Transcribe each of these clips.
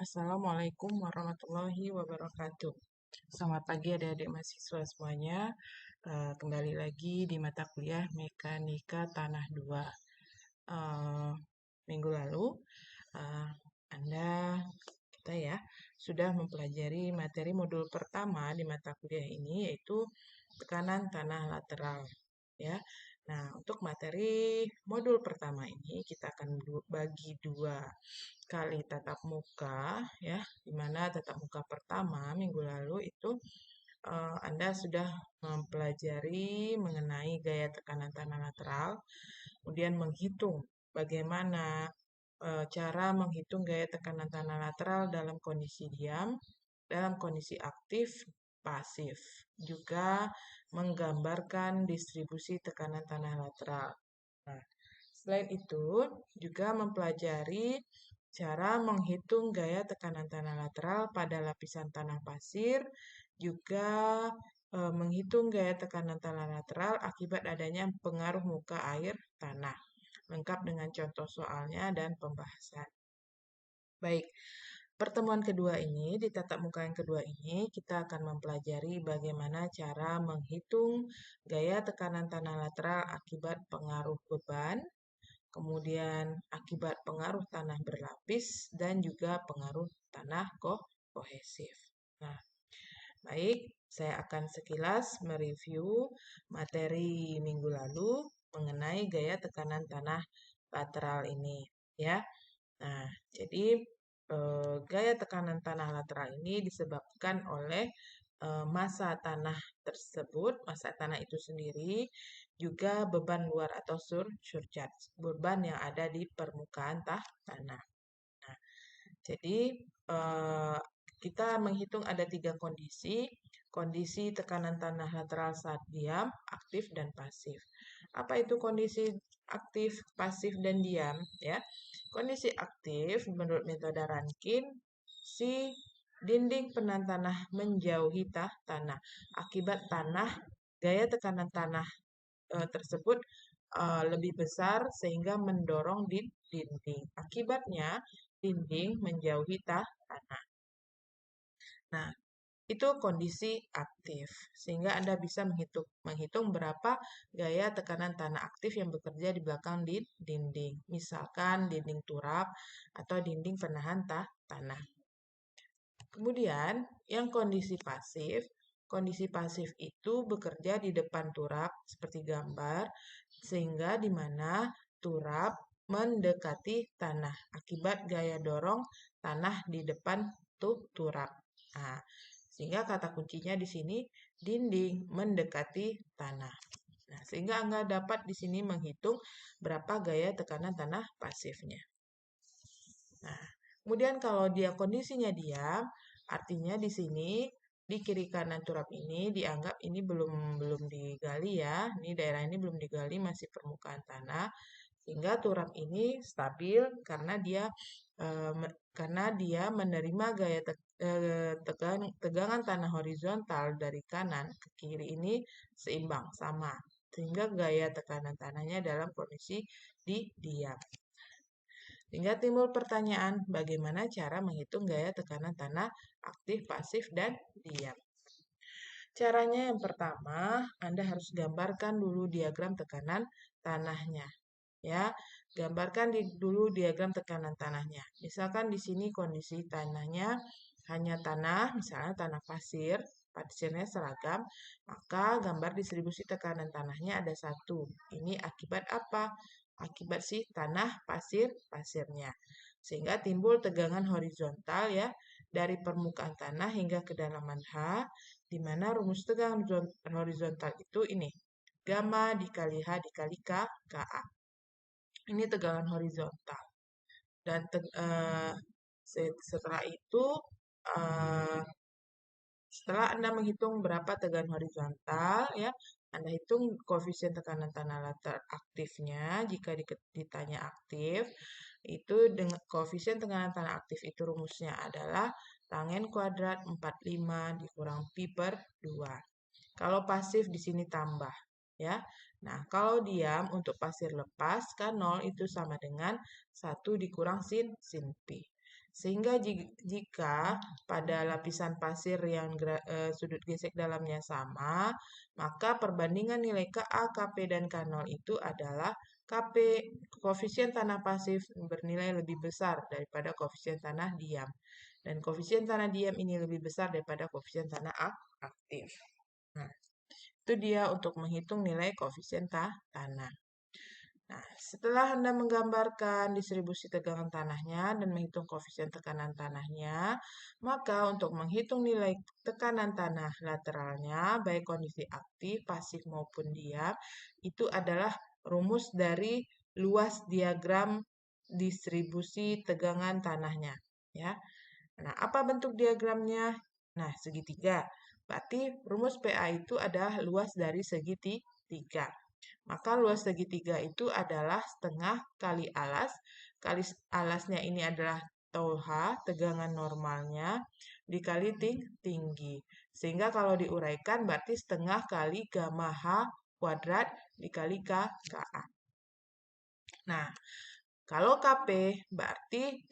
Assalamualaikum warahmatullahi wabarakatuh. Selamat pagi adik-adik mahasiswa semuanya. Kembali lagi di mata kuliah Mekanika Tanah 2. Minggu lalu, uh, kita ya sudah mempelajari materi modul pertama di mata kuliah ini, yaitu tekanan tanah lateral. Ya, nah untuk materi modul pertama ini kita akan bagi 2 kali tatap muka, ya, di mana tatap muka pertama minggu lalu itu Anda sudah mempelajari mengenai gaya tekanan tanah lateral, kemudian menghitung bagaimana cara menghitung gaya tekanan tanah lateral dalam kondisi diam, dalam kondisi aktif, pasif. Juga menggambarkan distribusi tekanan tanah lateral. Nah, selain itu, juga mempelajari cara menghitung gaya tekanan tanah lateral pada lapisan tanah pasir, juga menghitung gaya tekanan tanah lateral akibat adanya pengaruh muka air tanah. Lengkap dengan contoh soalnya dan pembahasan. Baik, pertemuan kedua ini, di tatap muka yang kedua ini, kita akan mempelajari bagaimana cara menghitung gaya tekanan tanah lateral akibat pengaruh beban, kemudian akibat pengaruh tanah berlapis, dan juga pengaruh tanah kohesif. Nah, baik, saya akan sekilas mereview materi minggu lalu mengenai gaya tekanan tanah lateral ini, ya. Nah, jadi gaya tekanan tanah lateral ini disebabkan oleh massa tanah tersebut, massa tanah itu sendiri, juga beban luar atau surcharge, beban yang ada di permukaan tanah. Nah, jadi kita menghitung ada 3 kondisi tekanan tanah lateral saat diam, aktif, dan pasif. Apa itu kondisi aktif, pasif, dan diam? Ya, kondisi aktif menurut metode Rankine, si dinding penahan tanah menjauhi tanah akibat gaya tekanan tanah tersebut lebih besar sehingga mendorong dinding. Akibatnya dinding menjauhi tanah. Nah, itu kondisi aktif, sehingga Anda bisa menghitung berapa gaya tekanan tanah aktif yang bekerja di belakang dinding. Misalkan dinding turap atau dinding penahan tanah. Kemudian, yang kondisi pasif itu bekerja di depan turap seperti gambar, sehingga di mana turap mendekati tanah akibat gaya dorong tanah di depan turap. Nah, sehingga kata kuncinya di sini dinding mendekati tanah. Nah, sehingga Anda dapat di sini menghitung berapa gaya tekanan tanah pasifnya. Nah, kemudian kalau dia kondisinya diam, artinya di sini di kiri kanan turap ini dianggap ini belum digali ya. Ini daerah ini belum digali, masih permukaan tanah. Sehingga turap ini stabil karena dia menerima gaya tegangan tanah horizontal dari kanan ke kiri ini seimbang, sama. Sehingga gaya tekanan tanahnya dalam kondisi diam. Sehingga timbul pertanyaan, bagaimana cara menghitung gaya tekanan tanah aktif, pasif, dan diam. Caranya yang pertama, Anda harus gambarkan dulu diagram tekanan tanahnya. Ya, gambarkan dulu diagram tekanan tanahnya. Misalkan di sini kondisi tanahnya hanya tanah, misalnya tanah pasir, pasirnya seragam, maka gambar distribusi tekanan tanahnya ada 1. Ini akibat apa? Akibat si tanah pasirnya. Sehingga timbul tegangan horizontal ya dari permukaan tanah hingga kedalaman H, di mana rumus tegangan horizontal itu ini, gamma dikali H dikali KA. Ini tegangan horizontal. Dan setelah itu, setelah Anda menghitung berapa tegangan horizontal, ya, Anda hitung koefisien tekanan tanah latar aktifnya. Jika ditanya aktif, itu dengan koefisien tekanan tanah aktif itu rumusnya adalah tangen kuadrat 45 dikurang pi per 2. Kalau pasif di sini tambah, ya. Nah, kalau diam untuk pasir lepas, kan 0 itu sama dengan 1 dikurang sin pi. Sehingga jika pada lapisan pasir yang sudut gesek dalamnya sama, maka perbandingan nilai KA, KP, dan K0 itu adalah KP, koefisien tanah pasif bernilai lebih besar daripada koefisien tanah diam. Dan koefisien tanah diam ini lebih besar daripada koefisien tanah aktif. Nah, itu dia untuk menghitung nilai koefisien tanah. Nah, setelah Anda menggambarkan distribusi tegangan tanahnya dan menghitung koefisien tekanan tanahnya, maka untuk menghitung nilai tekanan tanah lateralnya, baik kondisi aktif, pasif maupun diam, itu adalah rumus dari luas diagram distribusi tegangan tanahnya. Ya. Nah, apa bentuk diagramnya? Nah, segitiga. Berarti rumus PA itu adalah luas dari segitiga. Maka luas segitiga itu adalah setengah kali alas. Kali alasnya ini adalah tau H, tegangan normalnya, dikali tinggi. Sehingga kalau diuraikan berarti setengah kali gamma H kuadrat dikali KA. Nah, kalau KP berarti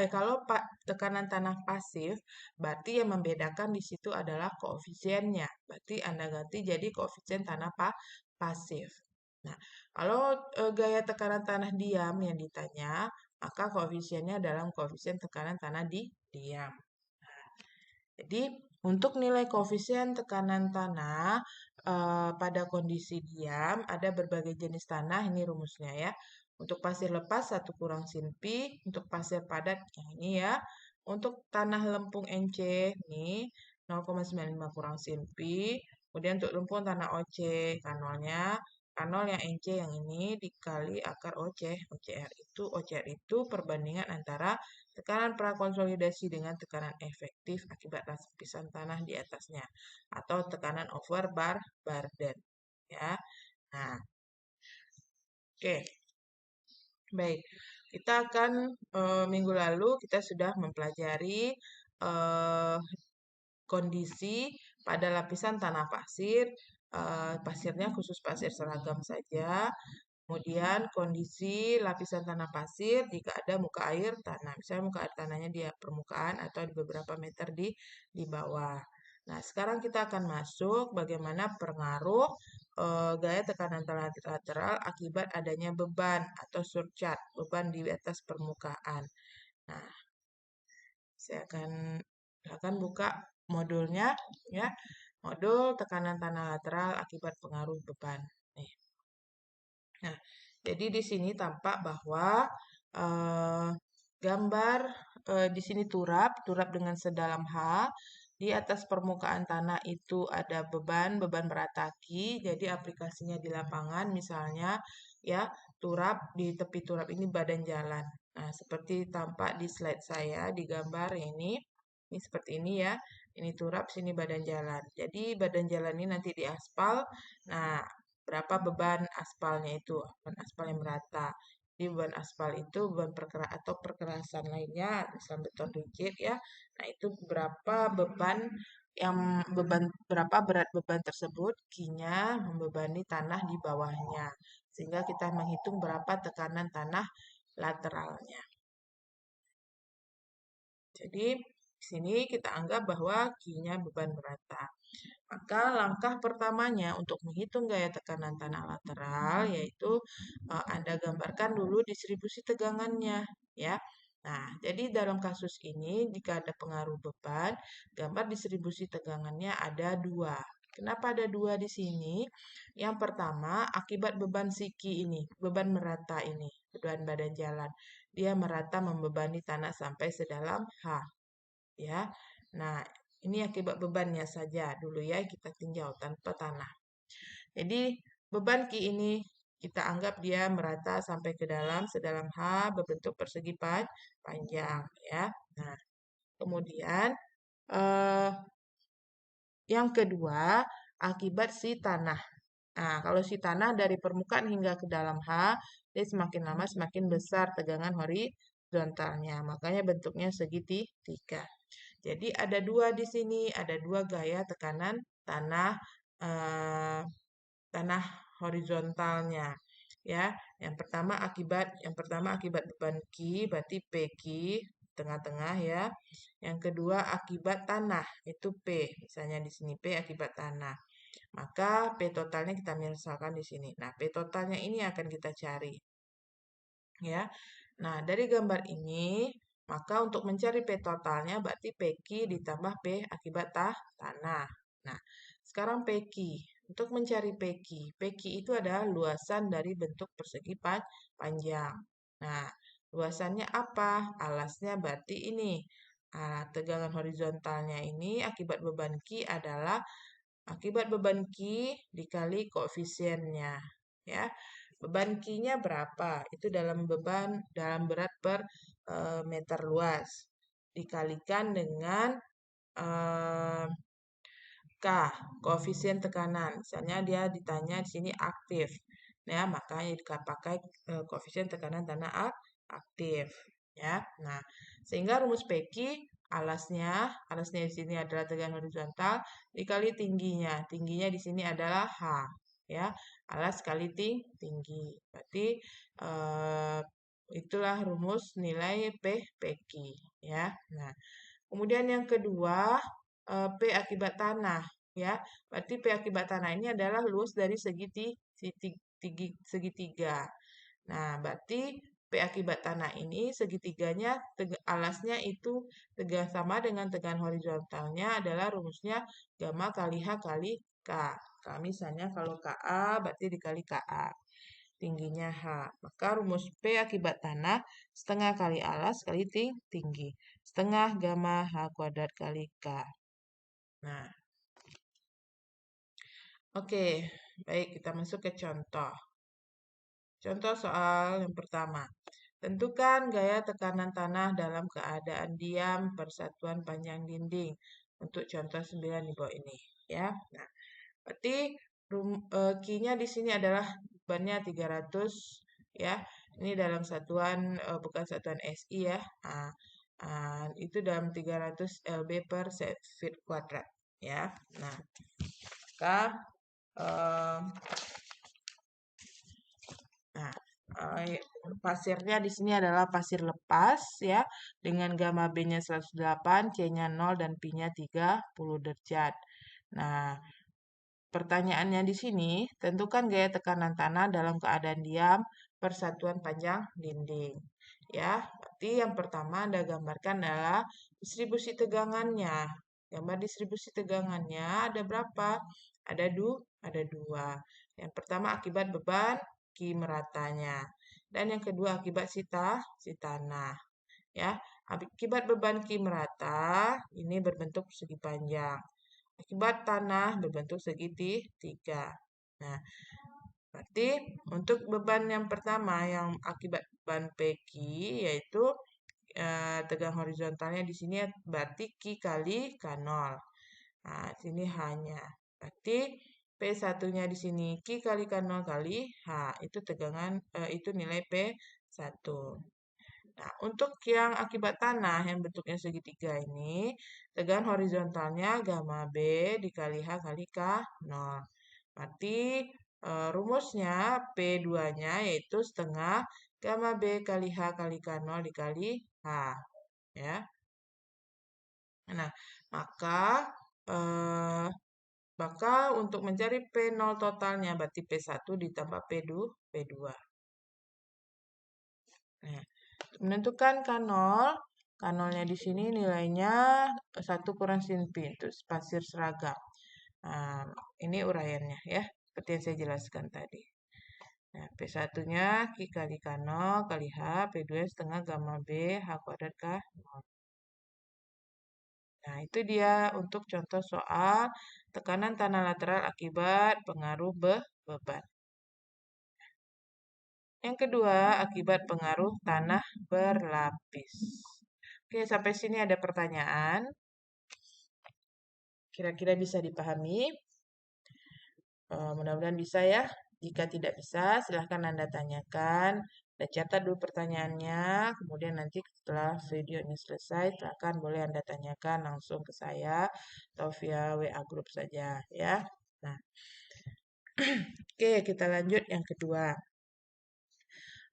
kalau tekanan tanah pasif berarti yang membedakan di situ adalah koefisiennya. Berarti Anda ganti jadi koefisien tanah pasif. Nah, kalau gaya tekanan tanah diam yang ditanya, maka koefisiennya dalam koefisien tekanan tanah diam. Jadi, untuk nilai koefisien tekanan tanah pada kondisi diam, ada berbagai jenis tanah, ini rumusnya ya. Untuk pasir lepas, 1 kurang sin pi. Untuk pasir padat, yang ini ya. Untuk tanah lempung NC, ini 0,95 kurang sin pi. Kemudian untuk lempung tanah OC, kanalnya K0 yang NC yang ini dikali akar OCR itu perbandingan antara tekanan prakonsolidasi dengan tekanan efektif akibat lapisan tanah di atasnya atau tekanan over burden ya. Nah, oke. Baik. Kita akan minggu lalu kita sudah mempelajari kondisi pada lapisan tanah pasir. Pasirnya khusus pasir seragam saja. Kemudian kondisi lapisan tanah pasir jika ada muka air tanah. Misalnya muka air tanahnya di permukaan atau di beberapa meter di bawah. Nah, sekarang kita akan masuk bagaimana pengaruh gaya tekanan tanah lateral akibat adanya beban atau surcharge, beban di atas permukaan. Nah, saya akan buka modulnya ya. Modul tekanan tanah lateral akibat pengaruh beban. Nih. Nah, jadi di sini tampak bahwa gambar di sini turap dengan sedalam H. Di atas permukaan tanah itu ada beban berataki. Jadi aplikasinya di lapangan misalnya ya turap di tepi turap ini badan jalan. Nah, seperti tampak di slide saya di gambar ini. Ini seperti ini ya. Ini turap, sini badan jalan. Jadi badan jalan ini nanti di aspal. Nah, berapa beban aspalnya itu, beban aspal yang merata. Di beban aspal itu beban perkerasan lainnya, misalnya beton rigid ya. Nah, itu berapa berapa berat beban tersebut kinya membebani tanah di bawahnya. Sehingga kita menghitung berapa tekanan tanah lateralnya. Jadi, di sini kita anggap bahwa kinya beban merata. Maka langkah pertamanya untuk menghitung gaya tekanan tanah lateral yaitu Anda gambarkan dulu distribusi tegangannya ya. Nah, jadi dalam kasus ini jika ada pengaruh beban, gambar distribusi tegangannya ada dua. Kenapa ada dua di sini? Yang pertama, akibat beban siki ini, beban merata ini, beban badan jalan. Dia merata membebani tanah sampai sedalam H. Ya. Nah, ini akibat bebannya saja dulu ya, kita tinjau tanpa tanah. Jadi, beban Ki ini kita anggap dia merata sampai ke dalam, sedalam H, berbentuk persegi panjang ya. Nah, kemudian yang kedua, akibat si tanah. Nah, kalau si tanah dari permukaan hingga ke dalam H, dia semakin lama semakin besar tegangan horizontalnya. Makanya bentuknya segitiga. Jadi ada dua di sini, ada dua gaya tekanan tanah tanah horizontalnya. Ya, yang pertama akibat beban Q, berarti PQ tengah-tengah ya. Yang kedua akibat tanah, itu P. Misalnya di sini P akibat tanah. Maka P totalnya kita misalkan di sini. Nah, P totalnya ini akan kita cari. Ya. Nah, dari gambar ini, maka untuk mencari P totalnya berarti PQ ditambah P akibat tanah. Nah, sekarang PQ. Untuk mencari PQ, PQ itu adalah luasan dari bentuk persegi panjang. Nah, luasannya apa? Alasnya berarti ini. Tegangan horizontalnya ini akibat beban Q adalah akibat beban Q dikali koefisiennya. Ya, beban Q-nya berapa? Itu dalam berat per meter luas dikalikan dengan K, koefisien tekanan. Misalnya dia ditanya di sini aktif. Ya, makanya pakai koefisien tekanan tanah aktif, ya. Nah, sehingga rumus PQ alasnya di sini adalah tegangan horizontal dikali tingginya. Tingginya di sini adalah H, ya. Alas kali tinggi. Berarti itulah rumus nilai PQ, ya. Nah, kemudian yang kedua P akibat tanah, ya. Berarti P akibat tanah ini adalah luas dari segitiga. Nah, berarti P akibat tanah ini segitiganya alasnya itu sama dengan tegangan horizontalnya adalah rumusnya gamma kali H kali K. Misalnya kalau KA berarti dikali KA. Tingginya H. Maka rumus P akibat tanah setengah kali alas kali tinggi. Setengah gamma H kuadrat kali K. Nah, oke, baik kita masuk ke contoh. Contoh soal yang pertama. Tentukan gaya tekanan tanah dalam keadaan diam persatuan panjang dinding. Untuk contoh 9 di bawah ini, ya. Nah, berarti Q-nya di sini adalah bebannya 300, ya. Ini dalam satuan bukan satuan SI ya. Itu dalam 300 lb per feet kuadrat, ya. Nah, maka pasirnya di sini adalah pasir lepas ya dengan gamma B-nya 108, C-nya 0 dan Pi-nya 30 derajat. Nah, pertanyaannya di sini, tentukan gaya tekanan tanah dalam keadaan diam persatuan panjang dinding. Ya, berarti yang pertama Anda gambarkan adalah distribusi tegangannya. Gambar distribusi tegangannya ada berapa? Ada dua. Yang pertama akibat beban Q meratanya. Dan yang kedua akibat si tanah. Ya, akibat beban Q merata ini berbentuk segi panjang. Akibat tanah berbentuk segitiga. Nah, berarti untuk beban yang pertama yang akibat beban PQ yaitu tegang horizontalnya di sini berarti Q kali K0. Nah, sini hanya. Berarti P1-nya di sini Q kali K0 kali H. Itu tegangan itu nilai P1. Nah, untuk yang akibat tanah yang bentuknya segitiga ini, tegangan horizontalnya gamma B dikali H kali K0. Berarti rumusnya P2-nya yaitu setengah gamma B kali H kali K0 dikali H. Ya. Nah, maka untuk mencari P0 totalnya berarti P1 ditambah P2. Nah, menentukan K0, K0-nya di sini nilainya 1 kurang sin pi itu pasir seragam. Nah, ini uraiannya ya, seperti yang saya jelaskan tadi. Nah, P1-nya Q kali K0 kali H, P2 setengah gamma B, H kuadrat K0. Nah, itu dia untuk contoh soal tekanan tanah lateral akibat pengaruh beban. Yang kedua, akibat pengaruh tanah berlapis. Oke, sampai sini ada pertanyaan. Kira-kira bisa dipahami? Mudah-mudahan bisa ya. Jika tidak bisa, silahkan Anda tanyakan. Anda catat dulu pertanyaannya. Kemudian nanti setelah videonya selesai, silahkan boleh Anda tanyakan langsung ke saya atau via WA grup saja ya. Nah, oke kita lanjut yang kedua.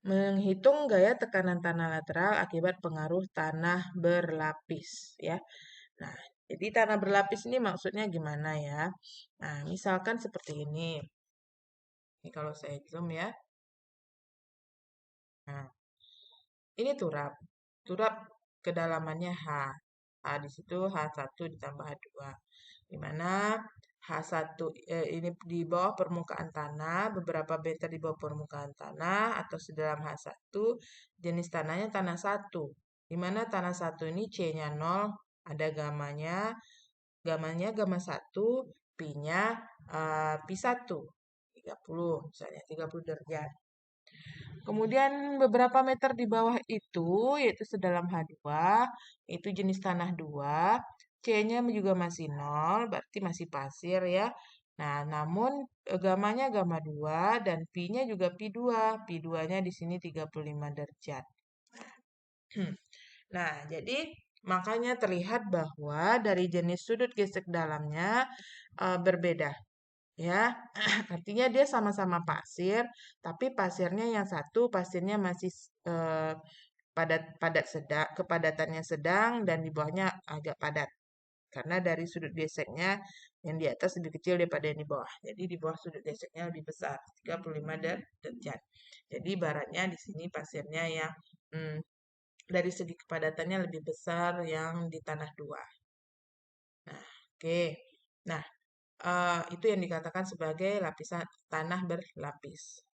menghitung gaya tekanan tanah lateral akibat pengaruh tanah berlapis ya. Nah, jadi tanah berlapis ini maksudnya gimana ya? Nah, misalkan seperti ini. Ini kalau saya zoom ya. Nah, ini turap. Turap kedalamannya H. Di situ H1 ditambah H2. Di mana H1 ini di bawah permukaan tanah, beberapa meter di bawah permukaan tanah atau sedalam H1, jenis tanahnya tanah 1. Di mana tanah 1 ini C-nya 0, ada gamanya, gamma 1, pi-nya pi 1, 30 misalnya, 30 derajat. Kemudian beberapa meter di bawah itu, yaitu sedalam H2, itu jenis tanah 2, C-nya juga masih 0, berarti masih pasir ya. Nah, namun gamanya gamma 2 dan pi-nya juga pi 2. Pi 2-nya di sini 35 derajat. Nah, jadi makanya terlihat bahwa dari jenis sudut gesek dalamnya berbeda. Ya, artinya dia sama-sama pasir, tapi pasirnya yang satu pasirnya masih padat padat sedang, kepadatannya sedang dan di bawahnya agak padat. Karena dari sudut geseknya yang di atas lebih kecil daripada yang di bawah. Jadi di bawah sudut geseknya lebih besar, 35 derajat. Jadi ibaratnya di sini pasirnya yang dari segi kepadatannya lebih besar yang di tanah 2. Nah, oke. Nah, itu yang dikatakan sebagai lapisan tanah berlapis.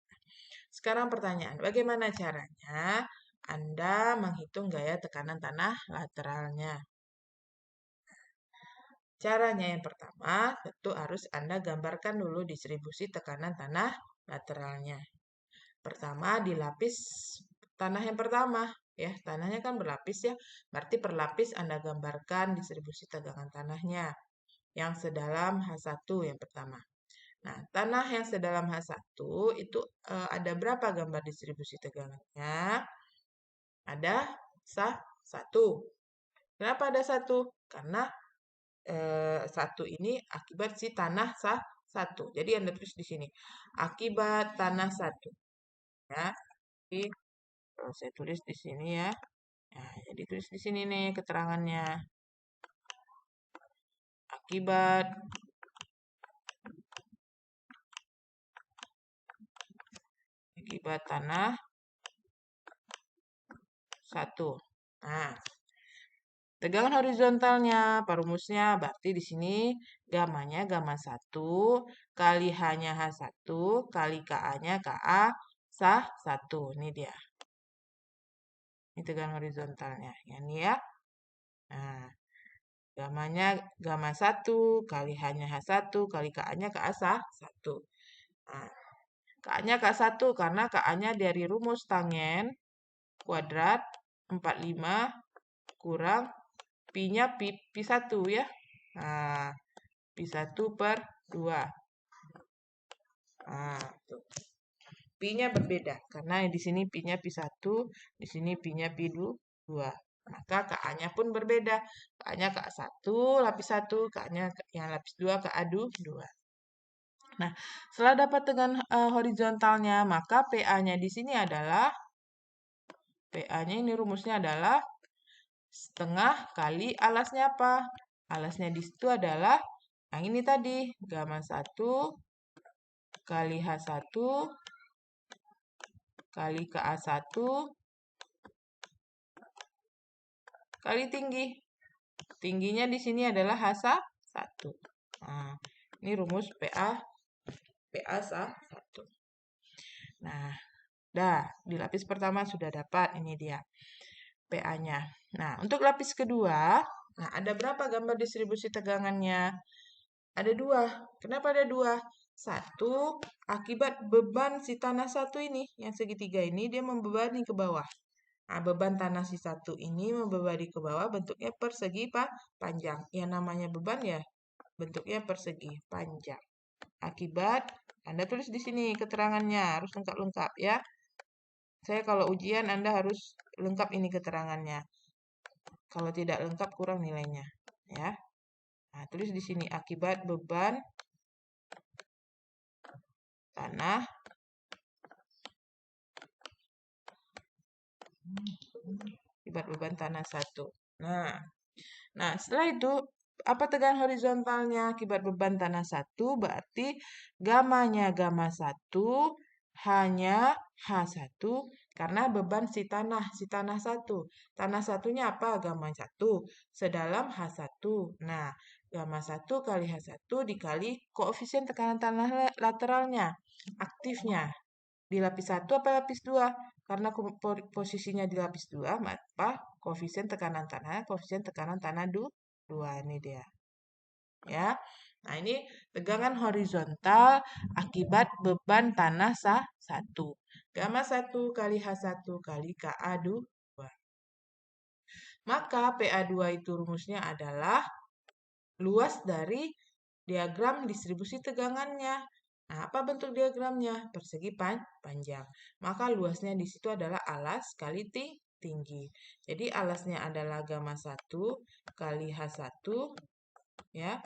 Sekarang pertanyaan, bagaimana caranya Anda menghitung gaya tekanan tanah lateralnya? Caranya yang pertama, tentu harus Anda gambarkan dulu distribusi tekanan tanah lateralnya. Pertama, di lapis tanah yang pertama, ya, tanahnya kan berlapis ya, berarti per lapis Anda gambarkan distribusi tegangan tanahnya yang sedalam H1 yang pertama. Nah, tanah yang sedalam H1 itu ada berapa gambar distribusi tegangannya? Ada satu. Kenapa ada satu? Karena satu ini akibat si tanah satu. Jadi Anda tulis di sini. Akibat tanah satu. Ya, jadi kalau saya tulis di sini ya. Nah, jadi tulis di sini nih keterangannya. Akibat tanah satu. Nah, tegangan horizontalnya, perumusnya berarti di sini gamanya gamma 1 kali H-nya H1 kali KA-nya KA sah 1. Ini dia. Ini tegangan horizontalnya. Ini ya. Nah, gamanya gamma 1 kali H-nya H1 kali KA-nya KA sah 1. Nah, KA-nya KA1 karena KA-nya dari rumus tangen kuadrat 45 kurang pi-nya pi 1 ya. Nah, pi 1 per 2. Nah, tuh. Pi-nya berbeda karena di sini pi-nya pi 1, di sini pi-nya pi 2. Maka KA-nya pun berbeda. KA-nya KA1 lapis 1, KA-nya yang lapis 2 KA 2. Nah, setelah dapat tegangan horizontalnya, maka PA-nya di sini adalah PA-nya ini rumusnya adalah setengah kali alasnya apa? Alasnya di situ adalah yang ini tadi, gamma 1 kali H1 kali KA1 kali tinggi. Tingginya di sini adalah H1. Nah, ini rumus PA 1. Nah, di lapis pertama sudah dapat, ini dia PA-nya. Nah, untuk lapis kedua, nah ada berapa gambar distribusi tegangannya? Ada 2. Kenapa ada 2? 1, akibat beban si tanah 1 ini, yang segitiga ini, dia membebani ke bawah. Nah, beban tanah si 1 ini membebani ke bawah bentuknya persegi panjang. Yang namanya beban ya bentuknya persegi panjang. Akibat, Anda tulis di sini keterangannya, harus lengkap-lengkap ya. Saya kalau ujian Anda harus lengkap ini keterangannya. Kalau tidak lengkap kurang nilainya, ya. Nah, tulis di sini akibat beban tanah Akibat beban tanah 1. Nah, setelah itu, apa tegangan horizontalnya akibat beban tanah 1? Berarti gamanya gamma 1 hanya H1 karena beban si tanah 1. Tanah satunya apa? Gamma 1 sedalam H1. Nah, gamma 1 kali H1 dikali koefisien tekanan tanah lateralnya, aktifnya. Di lapis 1 apa lapis 2? Karena posisinya di lapis 2, maka koefisien tekanan tanah 2. Ini dia. Ya. Nah, ini tegangan horizontal akibat beban tanah 1. Gamma 1 kali H1 kali KA2. Maka PA2 itu rumusnya adalah luas dari diagram distribusi tegangannya. Nah, apa bentuk diagramnya? Persegi panjang. Maka luasnya di situ adalah alas kali tinggi. Jadi alasnya adalah gamma 1 kali H1 ya,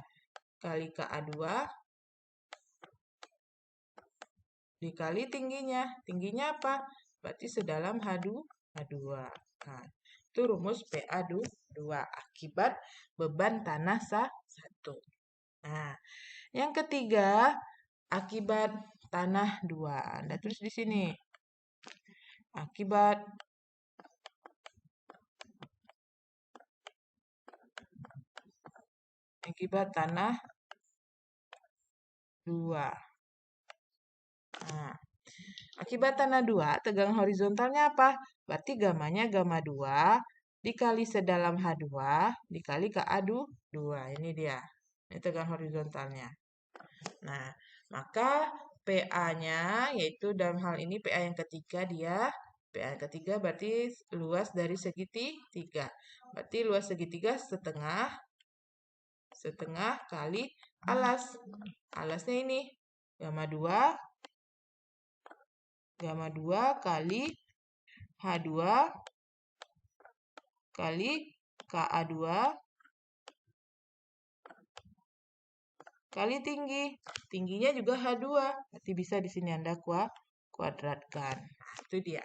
kali KA2 dikali tingginya. Tingginya apa? Berarti sedalam H2. Nah, itu rumus PA2 akibat beban tanah 1. Nah, yang ketiga, akibat tanah 2. Anda tulis di sini. Akibat tanah 2. Nah, akibat tanah 2, tegangan horizontalnya apa? Berarti gamanya gamma 2 dikali sedalam H2 dikali KA2. Ini dia. Ini tegangan horizontalnya. Nah, maka PA-nya yaitu dalam hal ini PA yang ketiga PA yang ketiga berarti luas dari segitiga. Berarti luas segitiga setengah kali alas. Alasnya ini gamma 2 kali H2 kali KA2 kali tinggi. Tingginya juga H2. Berarti bisa di sini Anda kuadratkan. Nah, itu dia.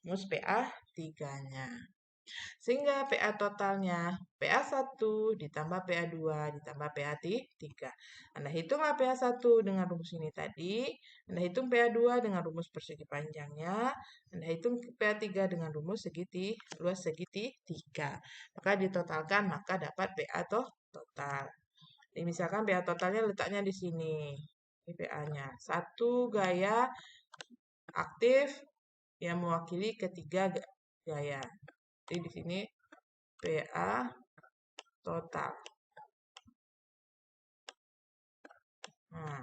Rumus PA 3-nya. Sehingga PA totalnya PA1 ditambah PA2 ditambah PA3. Anda hitunglah PA1 dengan rumus ini tadi. Anda hitung PA2 dengan rumus persegi panjangnya. Anda hitung PA3 dengan rumus luas segitiga. Maka ditotalkan, maka dapat PA total. Jadi misalkan PA totalnya letaknya di sini. Ini PA-nya. 1 gaya aktif yang mewakili ketiga gaya. Jadi di sini PA total. Nah,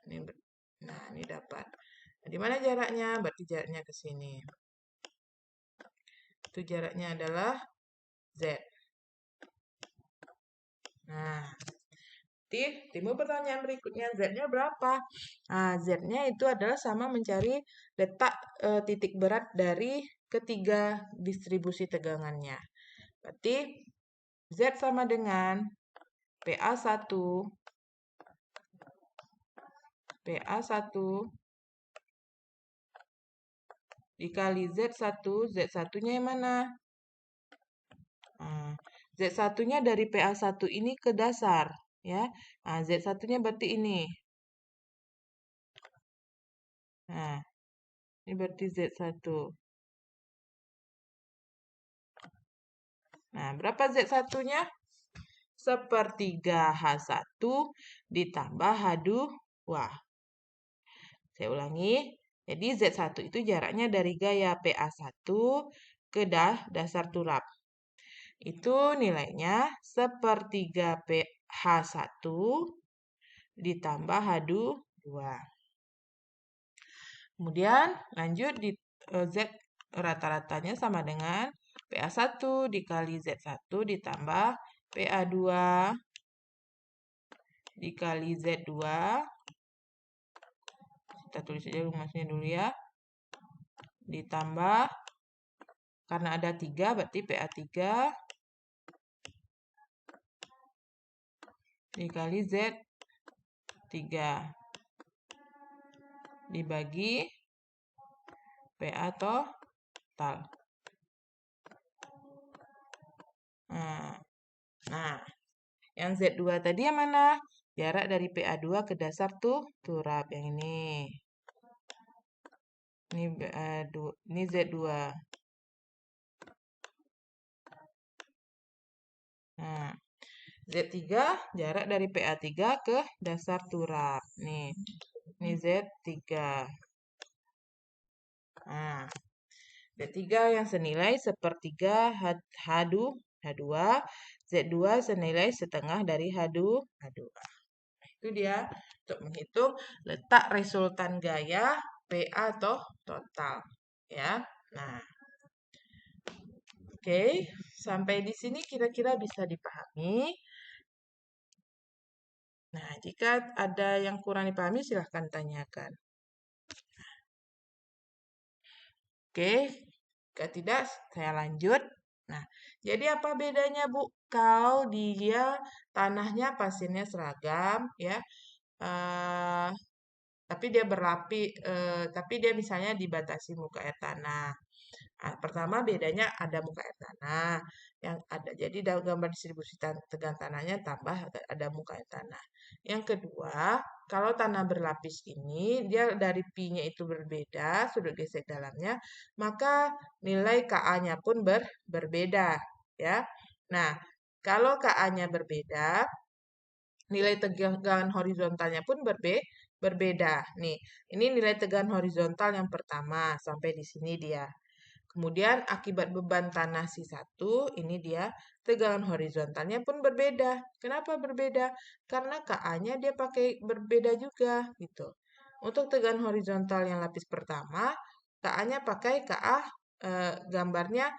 ini dapat. Nah, di mana jaraknya? Berarti jaraknya ke sini. Itu jaraknya adalah Z. Nah, timbul pertanyaan berikutnya, Z-nya berapa? Nah, Z-nya itu adalah sama mencari letak titik berat dari ketiga distribusi tegangannya. Berarti Z sama dengan PA1 dikali Z1. Z1-nya yang mana? Nah, Z1-nya dari PA1 ini ke dasar. Ya. Nah, Z1-nya berarti ini. Nah, ini berarti Z1. Nah, berapa Z1-nya? Sepertiga H1 ditambah H2. Saya ulangi. Jadi Z1 itu jaraknya dari gaya PA1 ke dasar turap. Itu nilainya sepertiga H1 ditambah H2. Kemudian lanjut di Z rata-ratanya sama dengan PA1 dikali Z1 ditambah PA2 dikali Z2. Kita tulis saja rumusnya dulu ya. Ditambah, karena ada 3 berarti PA3 dikali Z3 dibagi PA total. Nah, nah, yang Z2 tadi yang mana? Jarak dari PA2 ke dasar tuh turap yang ini. Ini Z2. Nah, Z3 jarak dari PA3 ke dasar turap. Nih, ini Z3. Nah, Z3 yang senilai sepertiga H2, Z2 senilai setengah dari H2. Itu dia untuk menghitung letak resultan gaya PA atau total. Ya, nah, oke, sampai di sini kira-kira bisa dipahami. Nah, jika ada yang kurang dipahami, silahkan tanyakan. Oke, jika tidak, saya lanjut. Nah, jadi apa bedanya, Bu? Kalau dia tanahnya pasirnya seragam, ya, eh, tapi dia tapi dia misalnya dibatasi muka air tanah. Nah, pertama bedanya ada muka air tanah yang ada. Jadi dalam gambar distribusi tegangan tanahnya tambah ada muka air tanah. Yang kedua, kalau tanah berlapis ini dia dari Pi-nya itu berbeda, sudut gesek dalamnya, maka nilai Ka-nya pun berbeda, ya. Nah, kalau Ka-nya berbeda, nilai tegangan horizontalnya pun berbeda. Nih, ini nilai tegangan horizontal yang pertama sampai di sini dia. Kemudian akibat beban tanah si satu, ini dia tegangan horizontalnya pun berbeda. Kenapa berbeda? Karena KA-nya dia pakai berbeda juga gitu. Untuk tegangan horizontal yang lapis pertama, KA-nya pakai KA gambarnya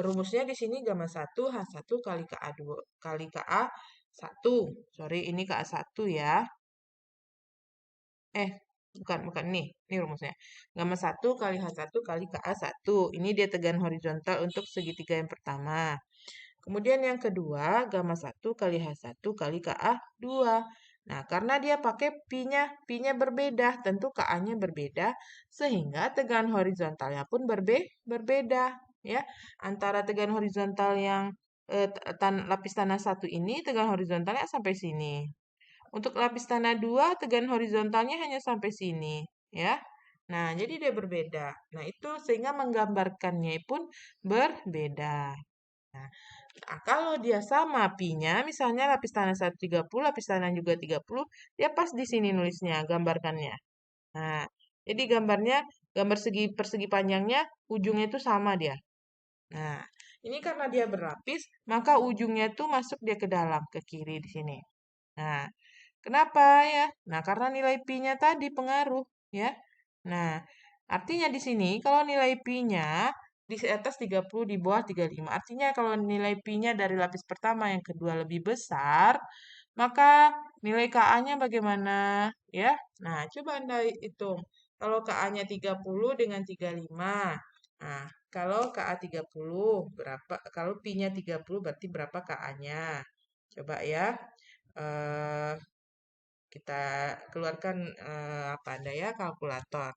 rumusnya di sini gamma 1 H1 kali KA2 kali KA1. Sorry, ini KA1 ya. Bukan nih. Ini rumusnya. Gamma 1 kali H1 kali KA1. Ini dia tegangan horizontal untuk segitiga yang pertama. Kemudian yang kedua, gamma 1 kali H1 kali KA2. Nah, karena dia pakai Pi-nya berbeda, tentu KA-nya berbeda, sehingga tegangan horizontalnya pun berbeda. Ya, antara tegangan horizontal yang lapis tanah satu ini, tegangan horizontalnya sampai sini. Untuk lapis tanah 2, tegangan horizontalnya hanya sampai sini, ya. Nah, jadi dia berbeda. Nah, itu sehingga menggambarkannya pun berbeda. Nah, kalau dia sama pi-nya, misalnya lapis tanah 130, lapis tanah juga 30, dia pas di sini nulisnya, gambarkannya. Nah, jadi gambar segi persegi panjangnya, ujungnya itu sama dia. Nah, ini karena dia berlapis, maka ujungnya itu masuk dia ke dalam, ke kiri di sini. Nah, kenapa ya? Nah, karena nilai pi-nya tadi pengaruh, ya. Nah, artinya di sini kalau nilai pi-nya di atas 30, di bawah 35. Artinya kalau nilai pi-nya dari lapis pertama yang kedua lebih besar, maka nilai Ka-nya bagaimana? Ya. Nah, coba Anda hitung. Kalau Ka-nya 30 dengan 35. Nah, kalau Ka 30 berapa? Kalau pi-nya 30 berarti berapa Ka-nya? Coba ya. Eh kita keluarkan apa Anda ya, kalkulator.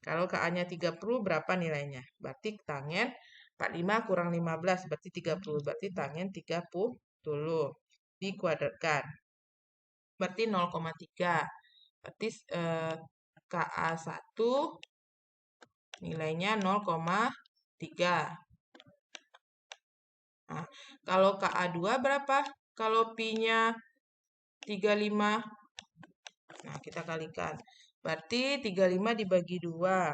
Kalau KA-nya 30 berapa nilainya? Berarti tangen 45 kurang 15 berarti 30. Berarti tangen 30 dikuadratkan. Berarti 0,3. Berarti KA1 nilainya 0,3. Nah, kalau KA2 berapa? Kalau pi-nya 35. Nah, kita kalikan. Berarti 35 dibagi 2.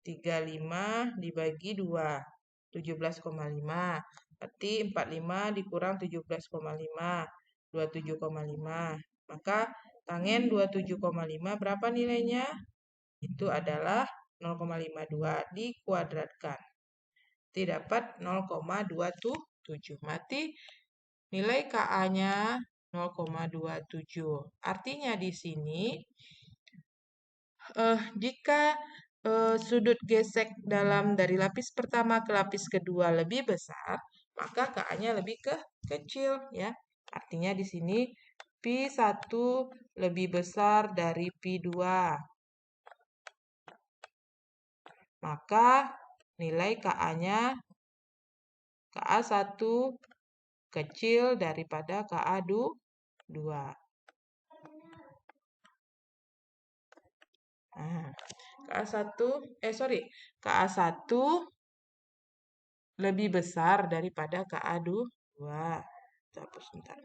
35 dibagi 2. 17,5. Berarti 45 dikurang 17,5. 27,5. Maka tangen 27,5 berapa nilainya? Itu adalah 0,52 dikuadratkan. Itu dapat 0,27. Berarti nilai KA-nya 0,27. Artinya di sini jika sudut gesek dalam dari lapis pertama ke lapis kedua lebih besar, maka KA-nya lebih kecil ya. Artinya di sini Pi1 lebih besar dari Pi2. Maka nilai KA-nya KA1 kecil daripada KA2. Nah, KA1 lebih besar daripada KA2. Kita hapus sebentar.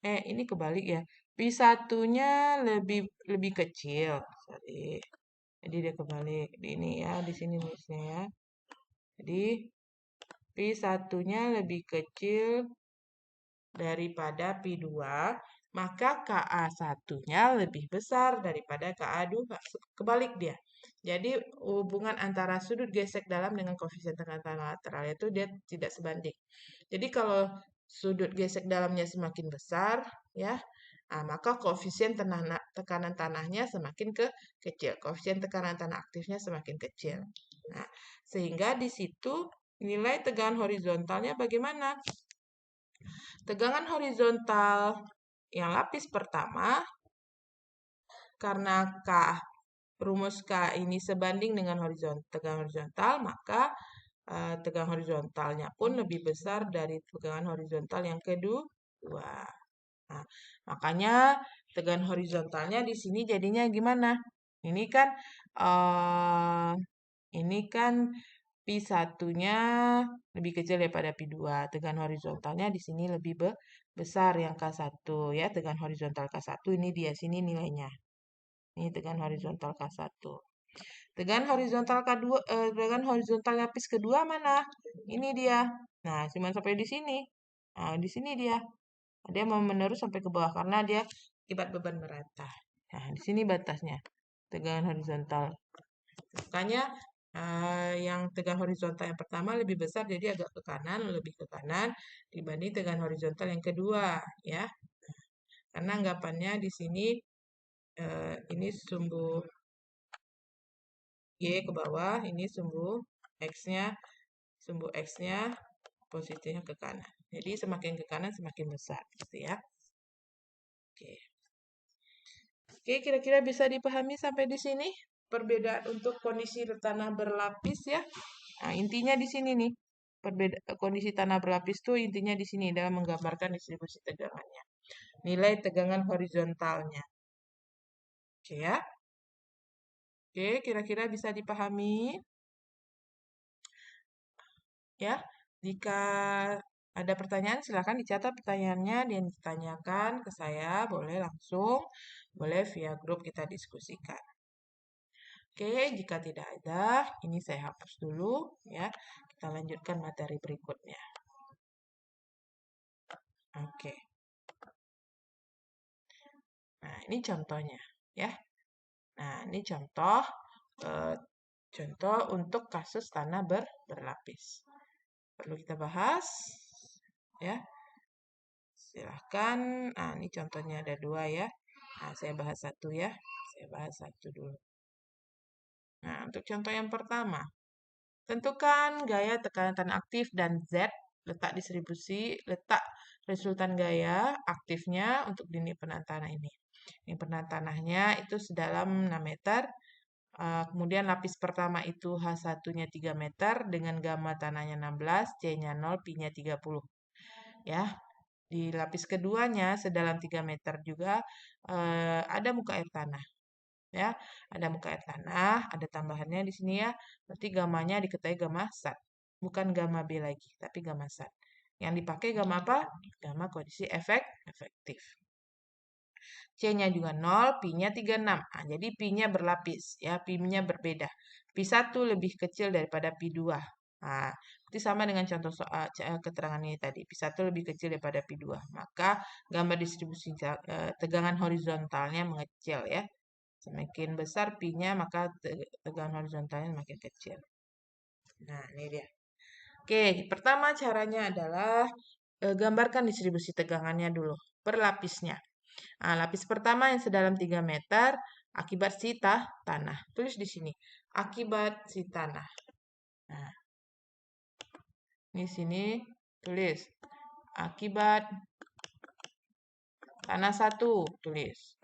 Ini kebalik ya. Pi1-nya lebih kecil. Sorry. Jadi dia kebalik. Ini ya, di sini nulisnya ya. Jadi Pi1-nya lebih kecil daripada Pi2, maka KA1-nya lebih besar daripada KA2. Kebalik dia. Jadi hubungan antara sudut gesek dalam dengan koefisien tekanan tanah lateral itu dia tidak sebanding. Jadi kalau sudut gesek dalamnya semakin besar, ya, maka koefisien tekanan tanahnya semakin kecil. Koefisien tekanan tanah aktifnya semakin kecil. Nah, sehingga di situ nilai tegangan horizontalnya bagaimana? Tegangan horizontal yang lapis pertama, karena rumus K ini sebanding dengan tegangan horizontal, maka tegangan horizontalnya pun lebih besar dari tegangan horizontal yang kedua. Nah, makanya tegangan horizontalnya di sini jadinya gimana? Ini kan Pi1-nya lebih kecil daripada Pi2. Tegangan horizontalnya di sini lebih besar yang K1 ya. Tegangan horizontal K1 ini dia sini nilainya. Ini tegangan horizontal K1. Tegangan horizontal K2, tegangan horizontal lapis kedua mana? Ini dia. Nah, cuma sampai di sini. Nah, di sini dia. Dia mau menerus sampai ke bawah karena dia akibat beban merata. Nah, di sini batasnya. Tegangan horizontal. Makanya yang tegangan horizontal yang pertama lebih besar, jadi agak ke kanan, lebih ke kanan dibanding tegangan horizontal yang kedua, ya. Karena anggapannya di sini ini sumbu Y ke bawah, ini sumbu X-nya posisinya ke kanan. Jadi semakin ke kanan semakin besar, gitu ya. Oke. Oke, kira-kira bisa dipahami sampai di sini perbedaan untuk kondisi tanah berlapis ya. Nah, intinya di sini nih. Kondisi tanah berlapis tuh intinya di sini dalam menggambarkan distribusi tegangannya. Nilai tegangan horizontalnya. Oke ya. Oke, kira-kira bisa dipahami? Ya, jika ada pertanyaan silahkan dicatat pertanyaannya dan ditanyakan ke saya, boleh langsung, boleh via grup kita diskusikan. Oke, jika tidak ada, ini saya hapus dulu ya. Kita lanjutkan materi berikutnya. Oke. Nah, ini contohnya ya. Nah, ini contoh untuk kasus tanah berlapis. Perlu kita bahas ya. Silahkan. Nah, ini contohnya ada 2 ya. Nah, saya bahas satu ya. Saya bahas satu dulu. Nah, untuk contoh yang pertama. Tentukan gaya tekanan tanah aktif dan Z, letak resultan gaya aktifnya untuk dinding penahan tanah ini. Ini penahan tanahnya itu sedalam 6 meter. Kemudian lapis pertama itu H1-nya 3 meter dengan gamma tanahnya 16, C-nya 0, Pi-nya 30. Ya. Di lapis keduanya sedalam 3 meter juga ada muka air tanah. Ya, ada muka air tanah, ada tambahannya di sini ya. Berarti gamanya diketahui gamma SAT. Bukan gamma B lagi, tapi gamma SAT. Yang dipakai gamma apa? Gamma kondisi efektif. C-nya juga 0, Pi-nya 36. Nah, jadi Pi-nya berlapis, ya, Pi-nya berbeda. Pi1 lebih kecil daripada Pi2. Nah, itu sama dengan contoh soal keterangan ini tadi. Pi1 lebih kecil daripada Pi2. Maka gambar distribusi tegangan horizontalnya mengecil, ya. Semakin besar Pi-nya, maka tegangan horizontalnya semakin kecil. Nah, ini dia. Oke, pertama caranya adalah gambarkan distribusi tegangannya dulu per lapisnya. Nah, lapis pertama yang sedalam 3 meter akibat si tanah. Tulis di sini. Akibat si tanah. Nah, di sini tulis. Akibat tanah 1. Tulis.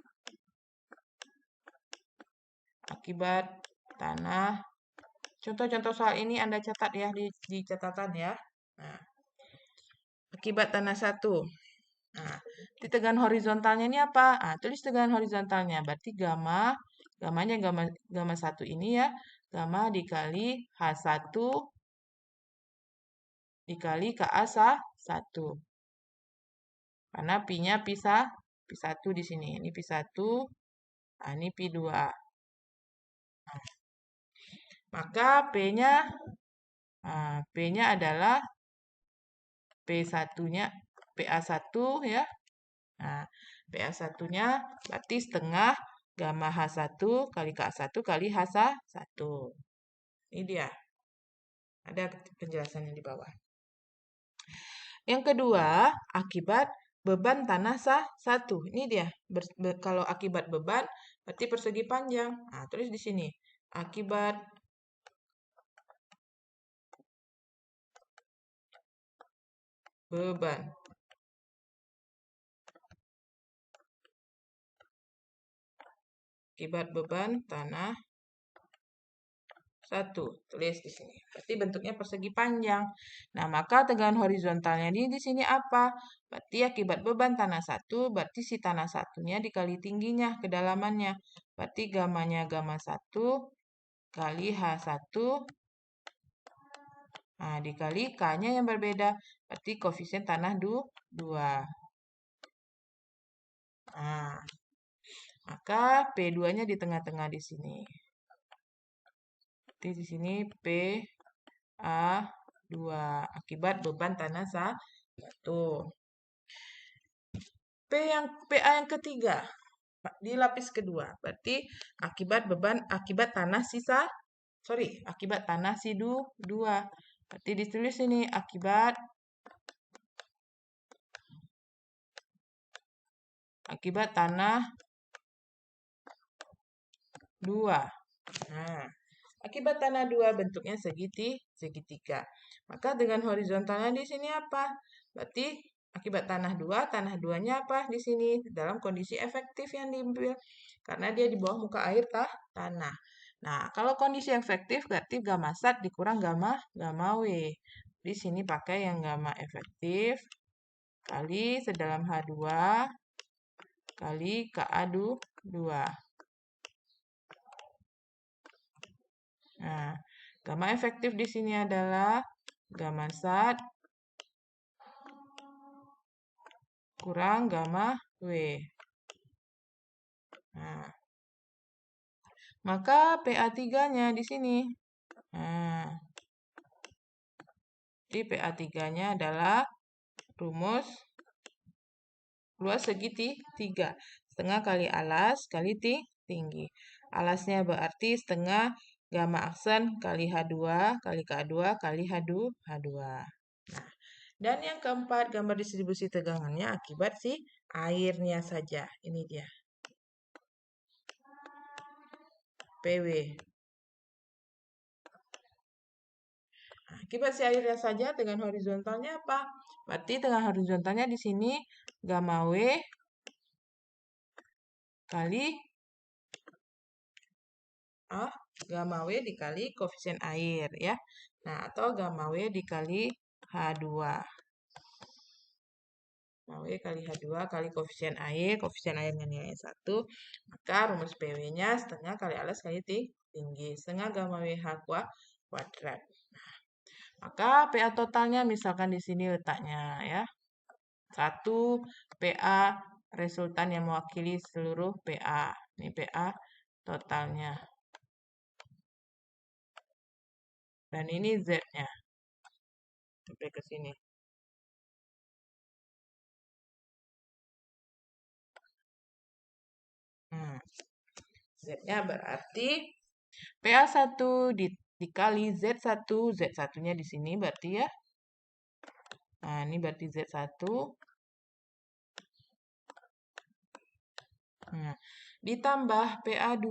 Akibat tanah. Contoh-contoh soal ini Anda catat ya di catatan ya. Nah, akibat tanah 1. Nah, di tegangan horizontalnya ini apa? Ah, tulis tegangan horizontalnya. Berarti gamanya gamma 1 ini ya. Gamma dikali H1 dikali KA 1. Karena pi-nya pi1 di sini. Ini pi1, nah ini pi2. Nah, maka P-nya adalah P1-nya PA1 ya. Nah, PA1-nya berarti setengah gamma H1 kali KA1 kali H1. Ini dia. Ada penjelasannya di bawah. Yang kedua, akibat beban tanah 1. Ini dia. Kalau akibat beban, berarti persegi panjang. Nah, tulis di sini. Akibat beban. Akibat beban tanah 1. Tulis di sini. Berarti bentuknya persegi panjang. Nah, maka tegangan horizontalnya di sini apa? Berarti akibat beban tanah 1, berarti si tanah 1-nya dikali tingginya, kedalamannya. Berarti gamanya gamma 1 kali H1. Nah, dikali K-nya yang berbeda. Berarti koefisien tanah 2. Nah, maka P2-nya di tengah-tengah di sini. Berarti di sini PA2 akibat beban tanah 1. PA yang ketiga di lapis kedua. Berarti akibat tanah akibat tanah si 2. Berarti ditulis ini akibat tanah 2. Nah, akibat tanah 2 bentuknya segitiga. Maka dengan horizontalnya di sini apa? Berarti akibat tanah 2-nya apa di sini? Dalam kondisi efektif yang diambil. Karena dia di bawah muka air tanah. Nah, kalau kondisi efektif berarti gamma sat dikurang gamma W. Di sini pakai yang gamma efektif kali sedalam H2 kali KA2. Nah, gamma efektif di sini adalah gamma sat kurang gamma W. Nah, maka PA3-nya di sini. Nah, jadi PA3-nya adalah rumus luas segitiga. Setengah kali alas kali tinggi. Alasnya berarti setengah gamma aksen kali H2 kali K2 kali H2. Nah, dan yang keempat, gambar distribusi tegangannya akibat si airnya saja. Ini dia. PW. Nah, akibat si airnya saja dengan horizontalnya apa? Berarti dengan horizontalnya di sini gamma W kali gamma W dikali koefisien air ya. Nah, atau gamma W dikali H2. Gamma W kali H2 kali koefisien airnya nilai 1. Maka rumus PW-nya setengah kali alas kali tinggi. Setengah gamma WH kuadrat. Nah, maka PA totalnya misalkan di sini letaknya ya. 1 PA resultan yang mewakili seluruh PA. Ini PA totalnya. Dan ini Z-nya. Sampai ke sini. Z-nya berarti PA1 dikali Z1. Z1-nya di sini berarti ya. Nah, ini berarti Z1. Nah, ditambah PA2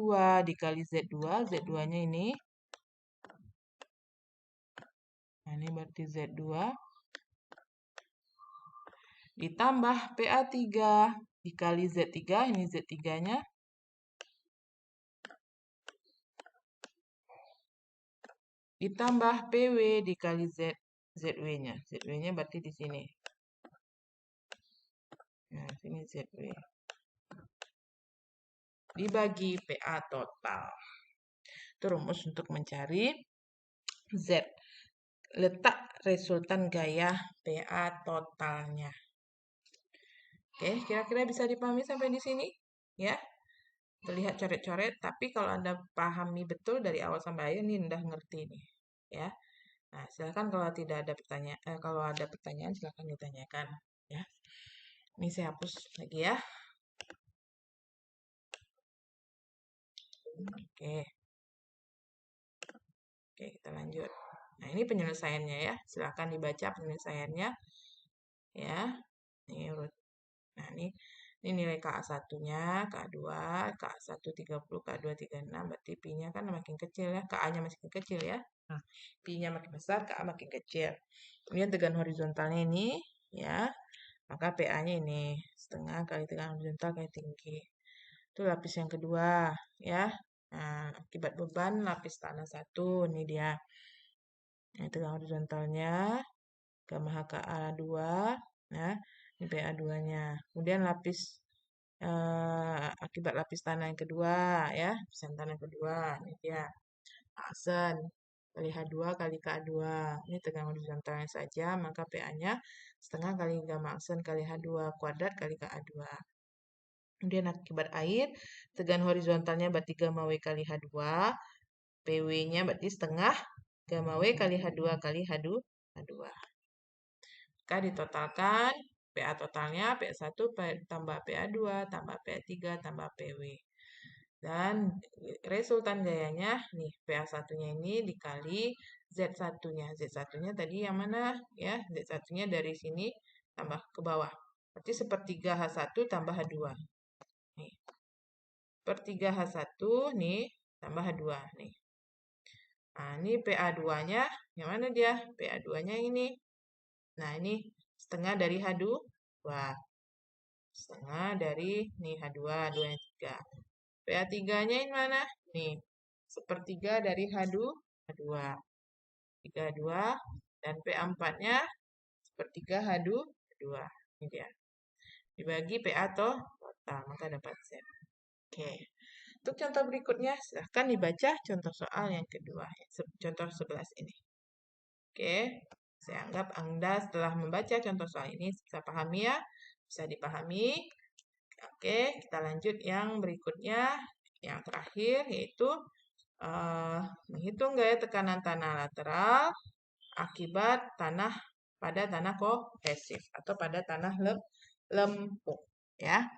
dikali Z2. Z2-nya ini. Nah, ini berarti Z2. Ditambah PA3 dikali Z3. Ini Z3-nya. ditambah PW dikali ZW-nya. ZW-nya berarti di sini. Nah, sini ZW. Dibagi PA total. Itu rumus untuk mencari Z. Letak resultan gaya PA totalnya. Oke, kira-kira bisa dipahami sampai di sini? Ya, terlihat coret-coret, tapi kalau Anda pahami betul dari awal sampai akhir, ini udah ngerti nih. Ya, nah silakan kalau tidak ada pertanyaan, kalau ada pertanyaan silakan ditanyakan. Ya, ini saya hapus lagi ya. Oke, oke kita lanjut. Nah ini penyelesaiannya ya, silakan dibaca penyelesaiannya. Ya, ini urut. Nah ini nilai KA1-nya, KA2, KA1 30, KA2 36, berarti Pi-nya kan makin kecil ya, KA-nya makin kecil ya. Nah, Pi-nya makin besar, KA makin kecil. Kemudian tegangan horizontalnya ini, ya, maka PA-nya ini, setengah kali tegangan horizontal kali tinggi. Itu lapis yang kedua, ya. Nah, akibat beban lapis tanah 1, ini dia. Nah, tegangan horizontalnya, gamma HKA2, ya, ini PA2-nya. Kemudian lapis akibat lapis tanah yang kedua ya, lapisan tanah yang kedua ini dia aksen kali H2 kali K2. Ini tegangan horizontalnya saja, maka PA-nya setengah kali gamma aksen kali H2 kuadrat kali KA2. Kemudian akibat air, tegangan horizontalnya berarti gamma W kali H2, PW-nya berarti setengah gamma W kali H2 kali H2. Maka ditotalkan PA totalnya PA1 tambah PA2 tambah PA3 tambah PW. Dan resultan gayanya nih PA1-nya ini dikali Z1-nya. Z1-nya tadi yang mana ya? Z1-nya dari sini tambah ke bawah. Berarti sepertiga H1 tambah H2. Nih. Sepertiga H1 nih tambah H2 nih. Nah, ini PA2-nya yang mana dia? PA2-nya ini. Nah, ini setengah dari H2. Setengah dari nih H2, 2 yang 3. PA3-nya ini mana? Nih, sepertiga dari H2, H2. 3, 2. Dan PA4-nya sepertiga H2, H2. Ini dia. Dibagi PA total, maka dapat Z. Oke. Untuk contoh berikutnya, silahkan dibaca contoh soal yang kedua. Contoh 11 ini. Oke. Saya anggap Anda setelah membaca contoh soal ini bisa pahami ya. Bisa dipahami. Oke, kita lanjut yang berikutnya. Yang terakhir yaitu menghitung gaya tekanan tanah lateral akibat tanah pada tanah kohesif atau pada tanah lempung. Ya.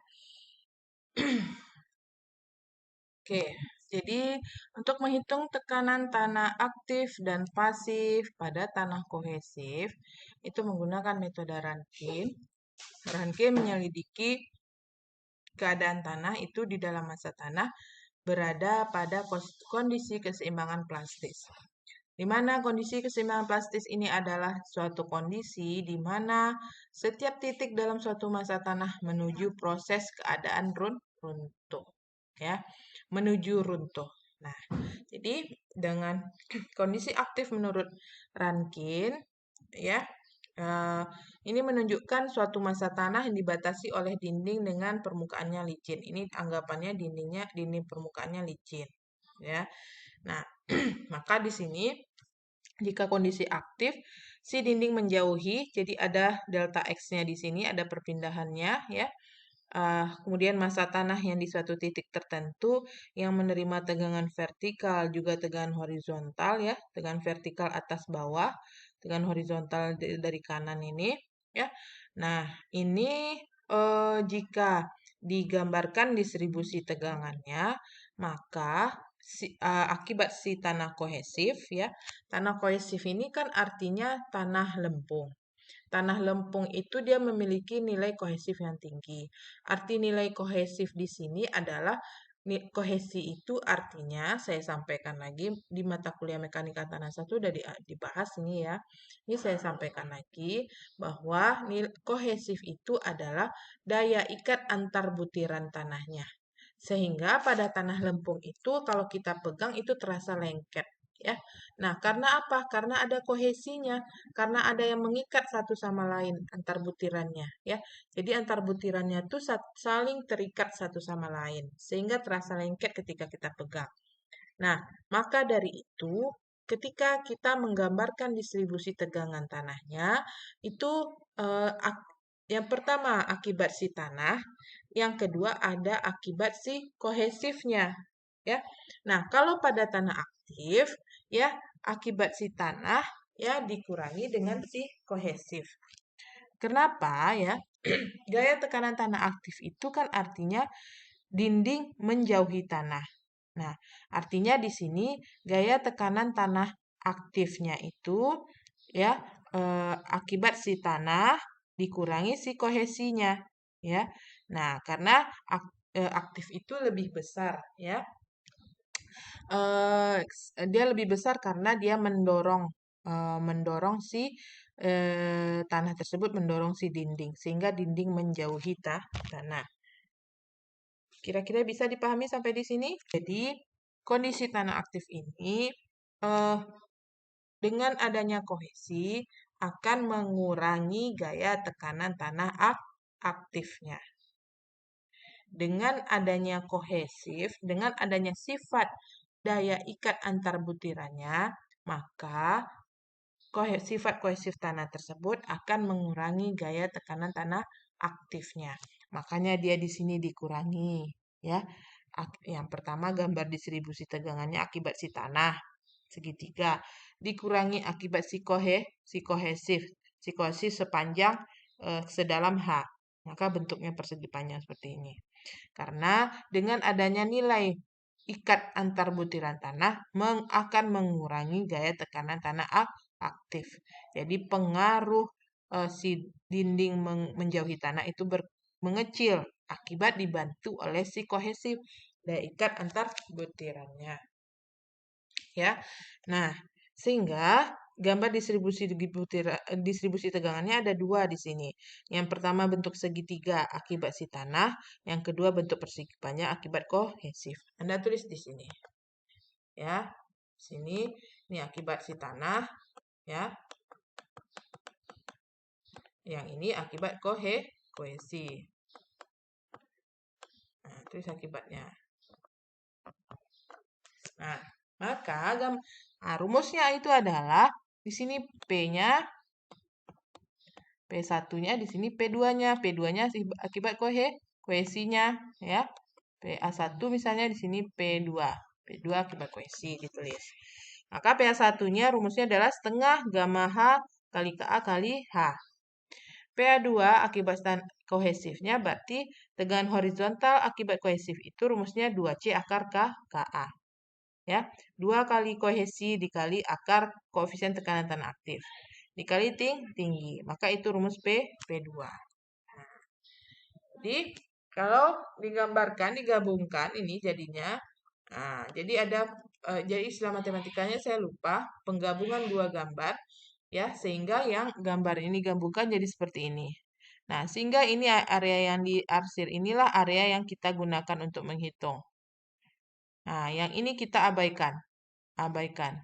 Oke, jadi untuk menghitung tekanan tanah aktif dan pasif pada tanah kohesif, itu menggunakan metode Rankine. Rankine menyelidiki keadaan tanah itu di dalam massa tanah berada pada kondisi keseimbangan plastis. Di mana kondisi keseimbangan plastis ini adalah suatu kondisi di mana setiap titik dalam suatu massa tanah menuju proses keadaan runtuh. Ya, menuju runtuh. Nah, jadi dengan kondisi aktif menurut Rankine, ya, ini menunjukkan suatu massa tanah yang dibatasi oleh dinding dengan permukaannya licin. Ini anggapannya dinding permukaannya licin, ya. Nah, maka di sini jika kondisi aktif si dinding menjauhi, jadi ada delta X-nya di sini, ada perpindahannya, ya. Kemudian massa tanah yang di suatu titik tertentu yang menerima tegangan vertikal juga tegangan horizontal ya, tegangan vertikal atas bawah, tegangan horizontal dari kanan ini ya. Nah, ini jika digambarkan distribusi tegangannya, maka akibat si tanah kohesif ya. Tanah kohesif ini kan artinya tanah lempung. Tanah lempung itu dia memiliki nilai kohesif yang tinggi. Arti nilai kohesif di sini adalah kohesi itu artinya, saya sampaikan lagi di mata kuliah mekanika tanah 1 sudah dibahas ini ya. Ini saya sampaikan lagi bahwa kohesif itu adalah daya ikat antar butiran tanahnya. Sehingga pada tanah lempung itu kalau kita pegang itu terasa lengket. ya. Nah, karena apa? Karena ada kohesinya, karena ada yang mengikat satu sama lain antar butirannya, ya. Jadi antar butirannya tuh saling terikat satu sama lain, sehingga terasa lengket ketika kita pegang. Nah, maka dari itu, ketika kita menggambarkan distribusi tegangan tanahnya, itu yang pertama akibat si tanah, yang kedua ada akibat si kohesifnya, ya. Nah, kalau pada tanah aktif, ya, akibat si tanah ya dikurangi dengan si kohesif. Kenapa ya? Gaya tekanan tanah aktif itu kan artinya dinding menjauhi tanah. Nah, artinya di sini gaya tekanan tanah aktifnya itu ya akibat si tanah dikurangi si kohesinya, ya. Nah, karena aktif itu lebih besar, ya. Dia lebih besar karena dia mendorong si tanah tersebut mendorong si dinding sehingga dinding menjauhi tanah. Kira-kira bisa dipahami sampai di sini? Jadi, kondisi tanah aktif ini eh, dengan adanya kohesi akan mengurangi gaya tekanan tanah aktifnya. Dengan adanya kohesif, dengan adanya sifat daya ikat antar butirannya, maka sifat kohesif tanah tersebut akan mengurangi gaya tekanan tanah aktifnya. Makanya dia di sini dikurangi, ya. Yang pertama gambar distribusi tegangannya akibat si tanah segitiga dikurangi akibat si kohesif sepanjang sedalam H. Maka bentuknya persegi panjang seperti ini. Karena dengan adanya nilai ikat antar butiran tanah akan mengurangi gaya tekanan tanah aktif. Jadi pengaruh si dinding menjauhi tanah itu mengecil akibat dibantu oleh si kohesif daya ikat antar butirannya. Ya. Nah, sehingga gambar distribusi tegangannya ada dua di sini. Yang pertama bentuk segitiga akibat si tanah, yang kedua bentuk persegi panjang akibat kohesif. Anda tulis di sini. Ya. Sini ini akibat si tanah, ya. Yang ini akibat kohesi. Nah, tulis akibatnya. Nah, maka rumusnya itu adalah di sini P-nya P1-nya di sini P2-nya. P2-nya akibat kohesinya, ya. PA1 misalnya di sini P2. P2 akibat kohesi ditulis. Maka PA1-nya rumusnya adalah setengah gamma H kali KA kali H. PA2 akibat kohesifnya berarti tegangan horizontal akibat kohesif itu rumusnya 2C akar KA. Ya, 2 kali kohesi dikali akar koefisien tekanan tanah aktif. Dikali tinggi. Maka itu rumus P2. Jadi, kalau digambarkan, digabungkan ini jadinya, nah, jadi ada, jadi istilah matematikanya saya lupa, penggabungan dua gambar, ya, sehingga yang gambar ini gabungkan jadi seperti ini. Nah, sehingga ini area yang diarsir inilah area yang kita gunakan untuk menghitung. Nah, yang ini kita abaikan. Abaikan.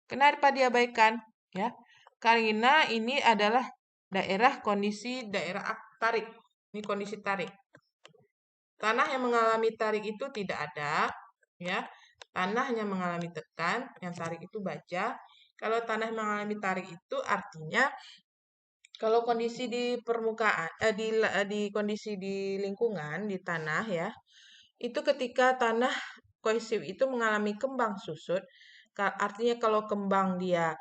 Kenapa diabaikan? Ya, karena ini adalah kondisi daerah tarik. Ini kondisi tarik. Tanah yang mengalami tarik itu tidak ada, ya. Tanah hanya mengalami tekan, yang tarik itu baja. Kalau tanah yang mengalami tarik itu artinya kalau kondisi di permukaan, di kondisi di lingkungan di tanah, ya, itu ketika tanah kohesif itu mengalami kembang susut, artinya kalau kembang dia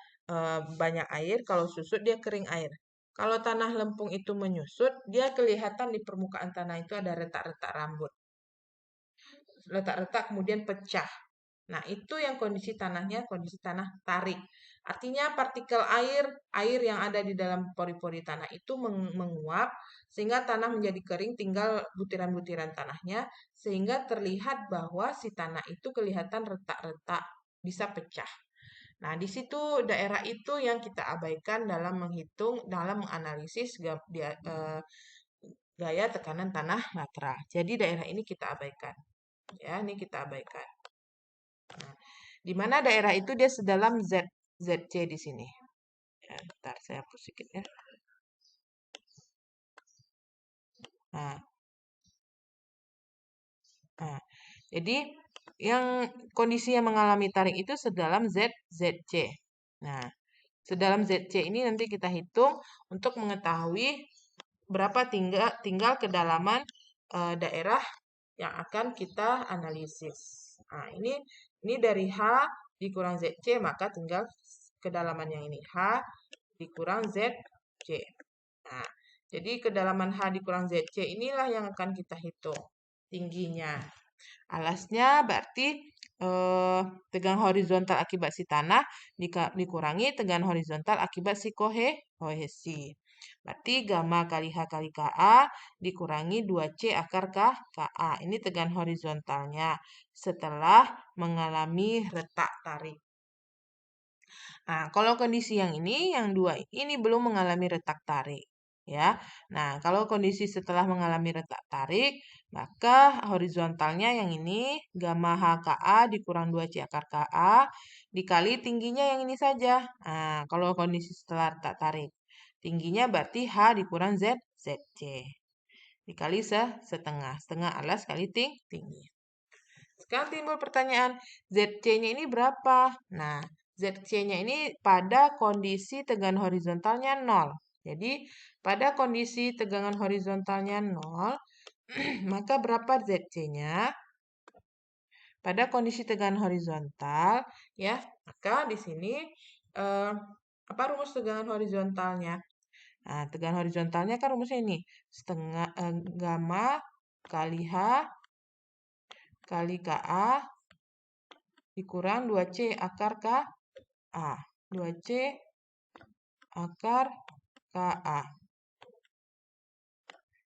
banyak air, kalau susut dia kering air. Kalau tanah lempung itu menyusut, dia kelihatan di permukaan tanah itu ada retak-retak rambut. Retak-retak kemudian pecah. Nah, itu yang kondisi tanahnya, kondisi tanah tarik. Artinya partikel air yang ada di dalam pori-pori tanah itu menguap sehingga tanah menjadi kering, tinggal butiran-butiran tanahnya sehingga terlihat bahwa si tanah itu kelihatan retak-retak, bisa pecah. Nah, di situ daerah itu yang kita abaikan dalam menghitung, dalam menganalisis gaya tekanan tanah lateral. Jadi daerah ini kita abaikan. Ya, ini kita abaikan. Nah, Di mana daerah itu dia sedalam ZC di sini. Ya, ntar saya hapus sedikit ya. Nah, nah, jadi yang kondisi yang mengalami tarik itu sedalam ZC. Nah, sedalam ZC ini nanti kita hitung untuk mengetahui berapa tinggal kedalaman daerah yang akan kita analisis. Nah, ini dari H dikurang ZC, maka tinggal kedalaman yang ini. H dikurang ZC. Nah, jadi kedalaman H dikurang ZC inilah yang akan kita hitung tingginya. Alasnya berarti tegangan horizontal akibat si tanah dikurangi tegangan horizontal akibat si kohesi. Berarti gamma kali H kali KA dikurangi 2C akar KA. Ini tegangan horizontalnya setelah mengalami retak tarik. Nah, kalau kondisi yang ini, yang dua ini belum mengalami retak tarik. Ya, nah kalau kondisi setelah mengalami retak tarik, maka horizontalnya yang ini gamma HKA dikurang 2C akar KA dikali tingginya yang ini saja. Nah, kalau kondisi setelah retak tarik, tingginya berarti H dikurang ZC. Dikali setengah. Setengah alas kali tinggi. Sekarang timbul pertanyaan, ZC-nya ini berapa? Nah, ZC-nya ini pada kondisi tegangan horizontalnya 0. Jadi, pada kondisi tegangan horizontalnya 0, maka berapa ZC-nya? Pada kondisi tegangan horizontal, ya, maka di sini apa rumus tegangan horizontalnya? Nah, tegangan horizontalnya kan rumusnya ini, setengah gamma kali H kali KA dikurang 2C akar KA. 2C akar KA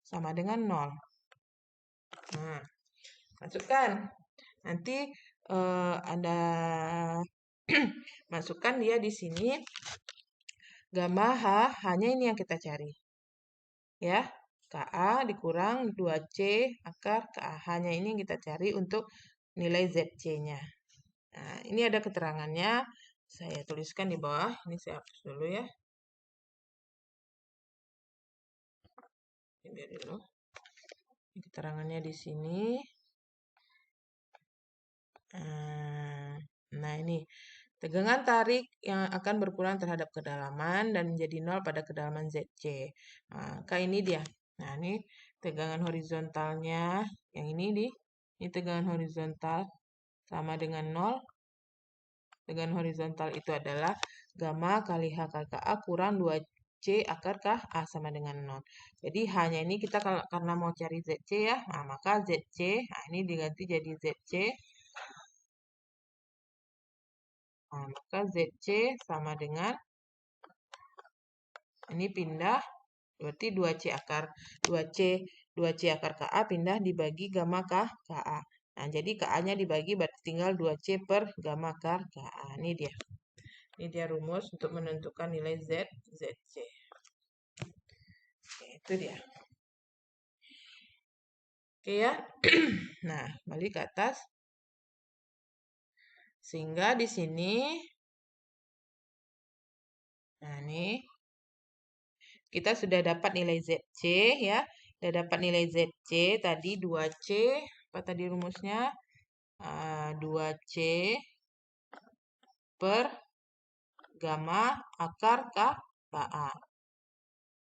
sama dengan 0. Nah, masukkan. Nanti ada masukkan dia di sini. Gamma H, hanya ini yang kita cari. Ya, KA dikurang 2C akar KA. Hanya ini yang kita cari untuk nilai ZC-nya. Nah, ini ada keterangannya. Saya tuliskan di bawah. Ini saya hapus dulu ya. Ini dulu. Ini keterangannya di sini. Nah, ini tegangan tarik yang akan berkurang terhadap kedalaman dan menjadi 0 pada kedalaman ZC. Nah, maka ini dia. Nah, ini tegangan horizontalnya. Yang ini tegangan horizontal sama dengan 0. Tegangan horizontal itu adalah gamma kali H kali KA kurang 2C akar KA sama dengan 0. Jadi hanya ini kita karena mau cari ZC ya. Nah, maka ZC, nah ini diganti jadi ZC. Nah, maka ZC sama dengan ini pindah berarti 2C akar 2C akar KA pindah dibagi gamma KA. Nah, jadi KA-nya dibagi berarti tinggal 2C per gamma akar KA. Ini dia. Ini dia rumus untuk menentukan nilai ZC. Oke, itu dia. Oke ya. Nah, balik ke atas. Sehingga di sini nah ini kita sudah dapat nilai ZC ya. Sudah dapat nilai ZC tadi 2C. Apa tadi rumusnya? 2C per gamma akar KA.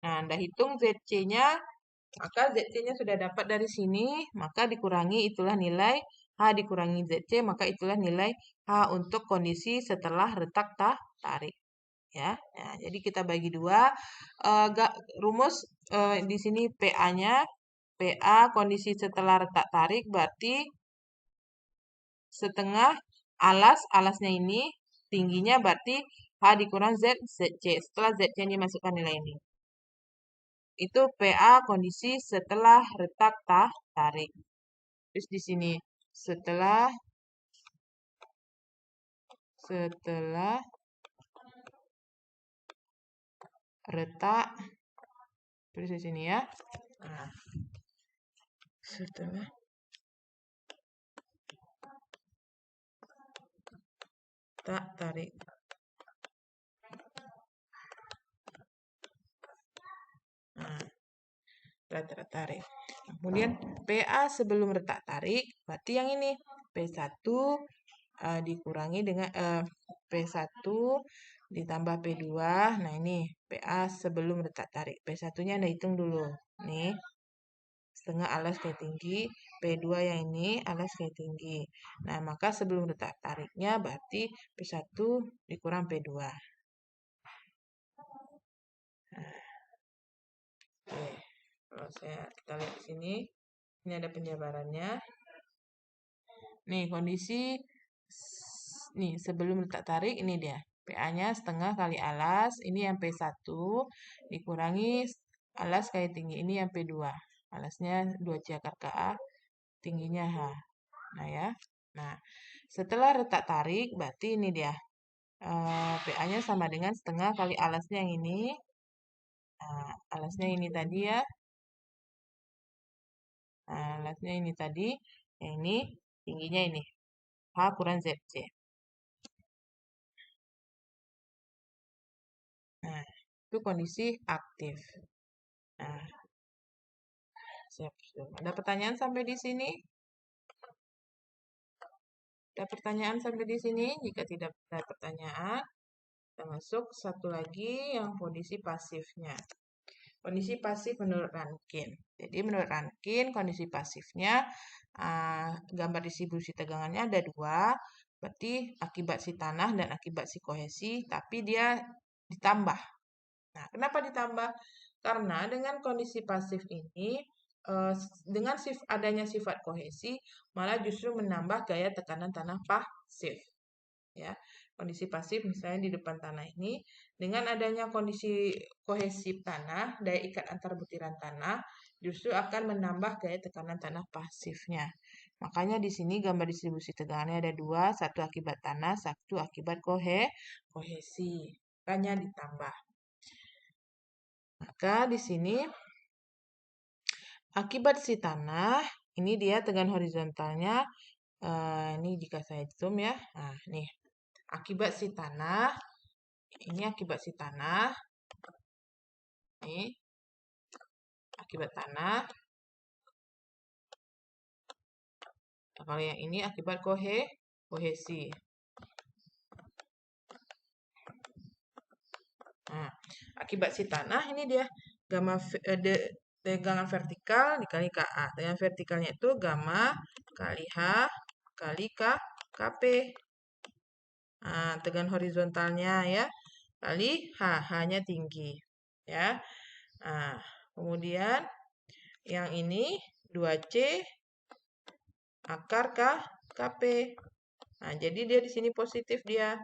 Nah, Anda hitung ZC-nya, maka ZC-nya sudah dapat dari sini, maka dikurangi itulah nilai H dikurangi ZC, maka itulah nilai H untuk kondisi setelah retak tarik. Ya, nah, jadi kita bagi dua. Rumus di sini PA-nya, PA kondisi setelah retak tarik berarti setengah alasnya ini tingginya berarti H dikurang ZC. Setelah ZC-nya masukkan nilai ini. Itu PA kondisi setelah retak tarik. Terus di sini setelah retak, tulis di sini ya. Nah, setelah tak tarik. Nah, retak tarik. Kemudian PA sebelum retak tarik, berarti yang ini P1 dikurangi dengan P1 ditambah P2. Nah, ini PA sebelum retak tarik. P1-nya Anda hitung dulu. Nih, setengah alas kayu tinggi. P2 yang ini alas kayu tinggi. Nah, maka sebelum retak tariknya berarti P1 dikurang P2. Nah, oke. Kalau kita lihat di sini, ini ada penjabarannya. Nih, kondisi nih sebelum letak tarik ini dia. PA-nya setengah kali alas, ini yang P1 dikurangi alas kayu tinggi, ini yang P2. Alasnya 2C akar KA, tingginya H. Nah ya. Nah, setelah retak tarik berarti ini dia. PA-nya sama dengan setengah kali alasnya yang ini. Nah, alasnya ini tadi ya. Nah, alasnya ini tadi, yang ini tingginya ini. H kurang ZC. Nah, itu kondisi aktif. Nah, siap. Ada pertanyaan sampai di sini? Ada pertanyaan sampai di sini? Jika tidak ada pertanyaan, kita masuk satu lagi yang kondisi pasifnya. Kondisi pasif menurut Rankin. Jadi menurut Rankin, kondisi pasifnya gambar distribusi tegangannya ada dua. Berarti akibat si tanah dan akibat si kohesi, tapi dia ditambah. Nah, kenapa ditambah? Karena dengan kondisi pasif ini, dengan adanya sifat kohesi, malah justru menambah gaya tekanan tanah pasif. Ya, kondisi pasif misalnya di depan tanah ini, dengan adanya kondisi kohesi tanah, daya ikat antar butiran tanah, justru akan menambah gaya tekanan tanah pasifnya. Makanya di sini gambar distribusi tegangannya ada dua, satu akibat tanah, satu akibat kohesi. Makanya ditambah. Maka di sini akibat si tanah, ini dia tegangan horizontalnya. Ini jika saya zoom ya. Nah, nih. Akibat si tanah, ini akibat si tanah. Ini akibat tanah. Nah, kalau yang ini akibat kohesi. Nah, akibat si tanah ini dia gamma tegangan vertikal dikali KA. Tegangan vertikalnya itu gamma kali H kali KP. Nah, tegangan horizontalnya ya kali H-nya tinggi ya. Nah, kemudian yang ini 2C akar KP. Nah, jadi dia di sini positif dia.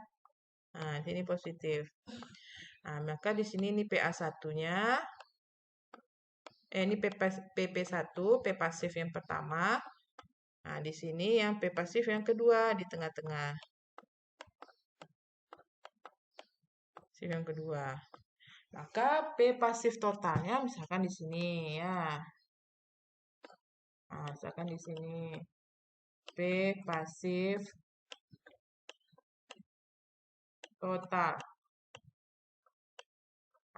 Nah, di sini positif. Nah, maka di sini ini PA1-nya. Ini PP1, P pasif yang pertama. Nah, di sini yang P pasif yang kedua di tengah-tengah. Pasif yang kedua. Maka P pasif totalnya misalkan di sini ya. Nah, misalkan di sini P pasif total.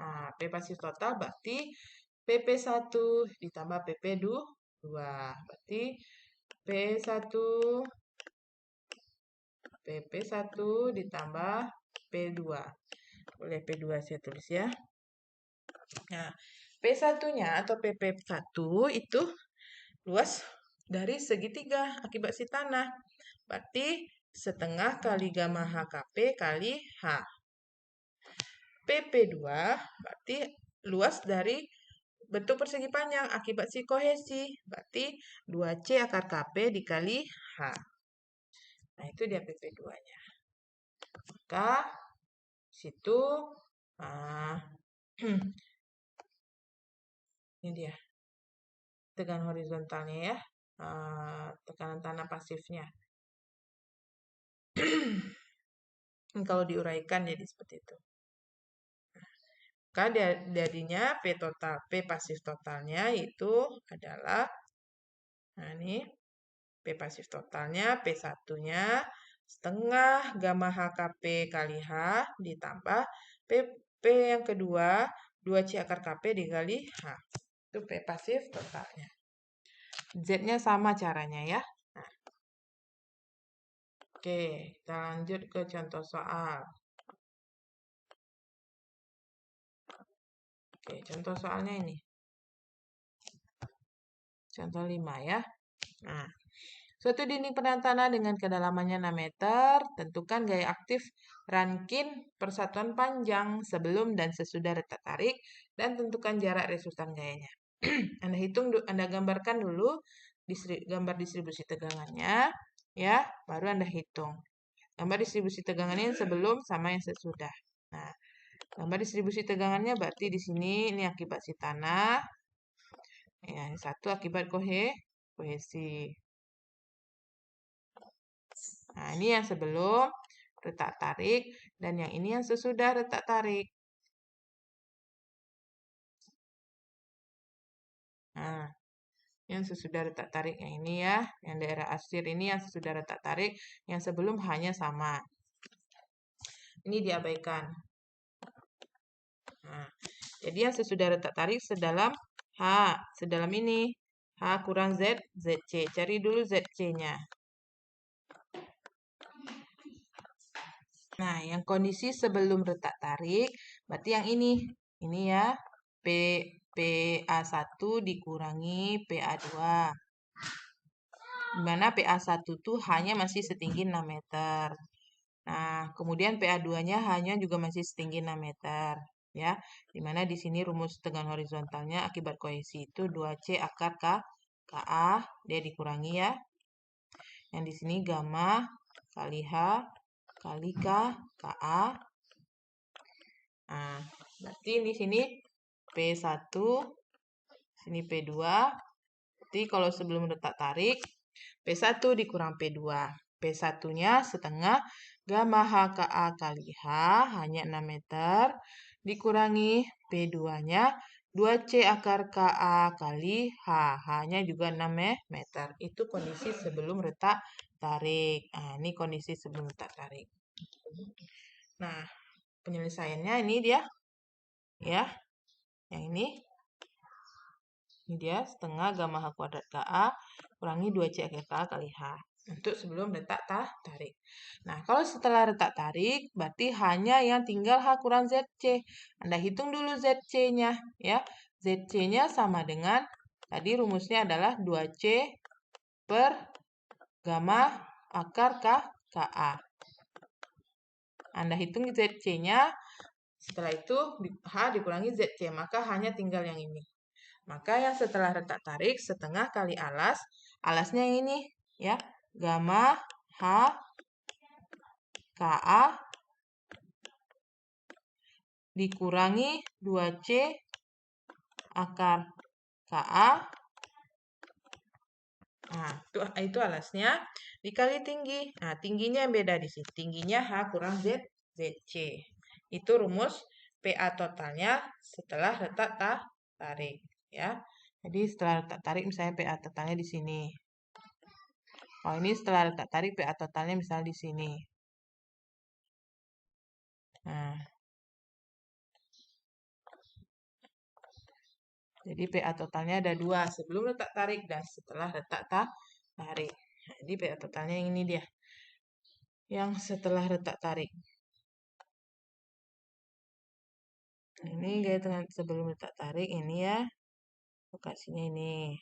Nah, P pasif total berarti PP1 ditambah PP2. Berarti P1 PP1 ditambah P2. Boleh P2 saya tulis ya. Nah, P1-nya atau PP1 itu luas dari segitiga akibat si tanah. Berarti setengah kali gamma HKP kali H. PP2 berarti luas dari bentuk persegi panjang akibat si kohesi. Berarti 2C akar KP dikali H. Nah, itu dia PP2-nya. Maka situ ini dia tegangan horizontalnya ya, tekanan tanah pasifnya. Kalau diuraikan jadi seperti itu. Maka jadinya P pasif totalnya itu adalah, nah ini P pasif totalnya P1-nya setengah gamma HKP kali H ditambah PP yang kedua 2C akar KP dikali H. Itu P pasif totalnya. Z-nya sama caranya ya. Nah. Oke, kita lanjut ke contoh soal. Oke, contoh soalnya ini. Contoh 5 ya. Nah, suatu dinding penahan tanah dengan kedalamannya 6 meter, tentukan gaya aktif Rankine persatuan panjang sebelum dan sesudah retak tarik, dan tentukan jarak resultan gayanya. Anda gambarkan dulu gambar distribusi tegangannya, ya, baru Anda hitung. Gambar distribusi tegangannya yang sebelum sama yang sesudah. Nah, gambar distribusi tegangannya berarti di sini ini akibat si tanah, ya, yang satu akibat kohesi. Nah, ini yang sebelum retak tarik dan yang ini yang sesudah retak tarik. Nah, yang sesudah retak tarik yang ini ya, yang daerah asir ini yang sesudah retak tarik, yang sebelum hanya sama. Ini diabaikan. Nah, jadi yang sesudah retak tarik sedalam H, sedalam ini. H kurang Z, ZC. Cari dulu ZC-nya. Nah, yang kondisi sebelum retak tarik, berarti yang ini. Ini ya, PA1 dikurangi PA2. Di mana PA1 itu hanya masih setinggi 6 meter. Nah, kemudian PA2-nya hanya juga masih setinggi 6 meter. Ya, di mana di sini rumus tegangan horizontalnya akibat kohesi itu 2C akar KA, dia dikurangi ya. Yang di sini gamma kali H kali KA. Nah, berarti di sini P1, sini P2. Berarti kalau sebelum retak tarik, P1 dikurang P2. P1-nya setengah gamma HKA kali H, hanya 6 meter, dikurangi P2-nya 2C akar KA kali H, hanya juga 6 meter. Itu kondisi sebelum retak tarik. Nah, ini kondisi sebelum retak tarik. Nah, penyelesaiannya ini dia. Ya, yang ini. Ini dia setengah gamma H kuadrat KA kurangi 2C akar KA kali H. Untuk sebelum retak tarik. Nah, kalau setelah retak tarik, berarti hanya yang tinggal H kurang ZC. Anda hitung dulu ZC-nya. Ya, ZC-nya sama dengan, tadi rumusnya adalah 2C per gamma akar KA. Anda hitung ZC-nya, setelah itu H dikurangi ZC, maka hanya tinggal yang ini. Maka yang setelah retak tarik setengah kali alas, alasnya yang ini ya, gamma H KA dikurangi 2C akar KA. Nah, itu alasnya dikali tinggi. Nah, tingginya yang beda di sini. Tingginya H kurang ZC. Itu rumus PA totalnya setelah retak tarik ya. Jadi setelah retak tarik misalnya PA totalnya di sini. Oh, ini setelah retak tarik PA totalnya misalnya di sini. Nah, jadi PA totalnya ada 2, sebelum retak tarik dan setelah retak tarik. Nah, jadi PA totalnya yang ini dia. Yang setelah retak tarik. Ini gaya tekanan sebelum retak tarik ini ya. Lokasinya ini.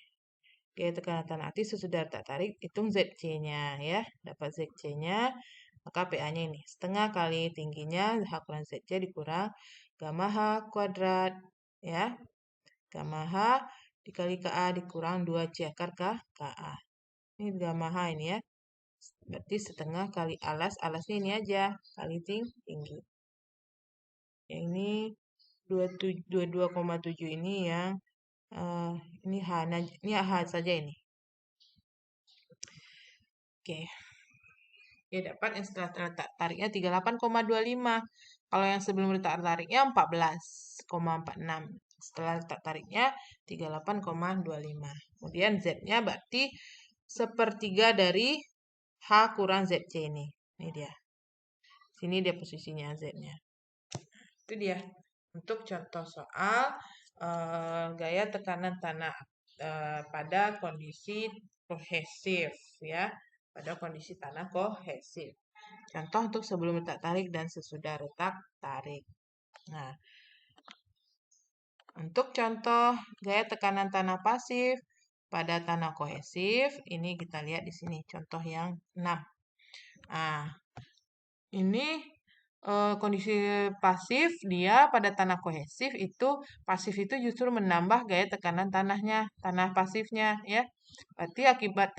Gaya tekanan tanah aktif sesudah retak tarik, hitung ZC-nya ya. Dapat ZC-nya, maka PA-nya ini. Setengah kali tingginya H kurang ZC dikurang gamma H kuadrat ya. Gamma H dikali KA dikurang 2C akar KA. Ini gamma H ini ya. Berarti setengah kali alas. Alasnya ini aja. Kali tinggi. Yang ini 22,7 ini yang ini H saja ini. Oke. Oke, dapat yang setelah retak tariknya 38,25. Kalau yang sebelum retak tariknya 14,46. Setelah retak tariknya 38,25. Kemudian Z-nya berarti sepertiga dari H kurang ZC ini. Ini dia. Sini dia posisinya Z-nya. Itu dia. Untuk contoh soal gaya tekanan tanah pada kondisi kohesif ya. Pada kondisi tanah kohesif. Contoh untuk sebelum letak tarik dan sesudah letak tarik. Nah, untuk contoh gaya tekanan tanah pasif pada tanah kohesif, ini kita lihat di sini contoh yang 6. Nah, ini kondisi pasif dia pada tanah kohesif itu pasif itu justru menambah gaya tekanan tanahnya, tanah pasifnya ya. Berarti akibat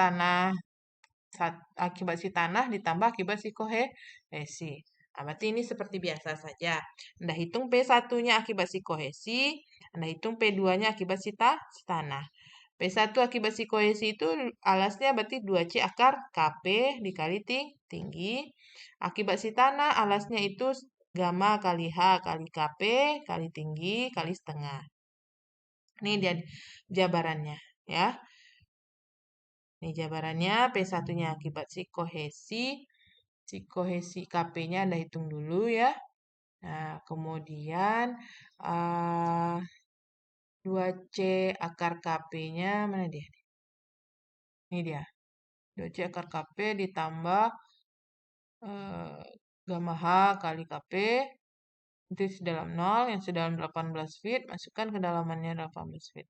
si tanah ditambah akibat si kohesi. Nah, berarti ini seperti biasa saja. Anda hitung P1-nya akibat si kohesi, Anda hitung P2-nya akibat si tanah. P1 akibat si kohesi itu alasnya berarti 2C akar KP dikali tinggi. Akibat si tanah alasnya itu gamma kali H kali KP kali tinggi kali setengah. Ini dia jabarannya ya. Ini jabarannya P1-nya akibat si kohesi KP-nya Anda hitung dulu ya. Nah, kemudian 2C akar KP-nya mana dia? Ini dia. 2C akar KP ditambah gamma H kali KP itu sedalam 0, yang sedalam 18 feet, masukkan kedalamannya 18 feet.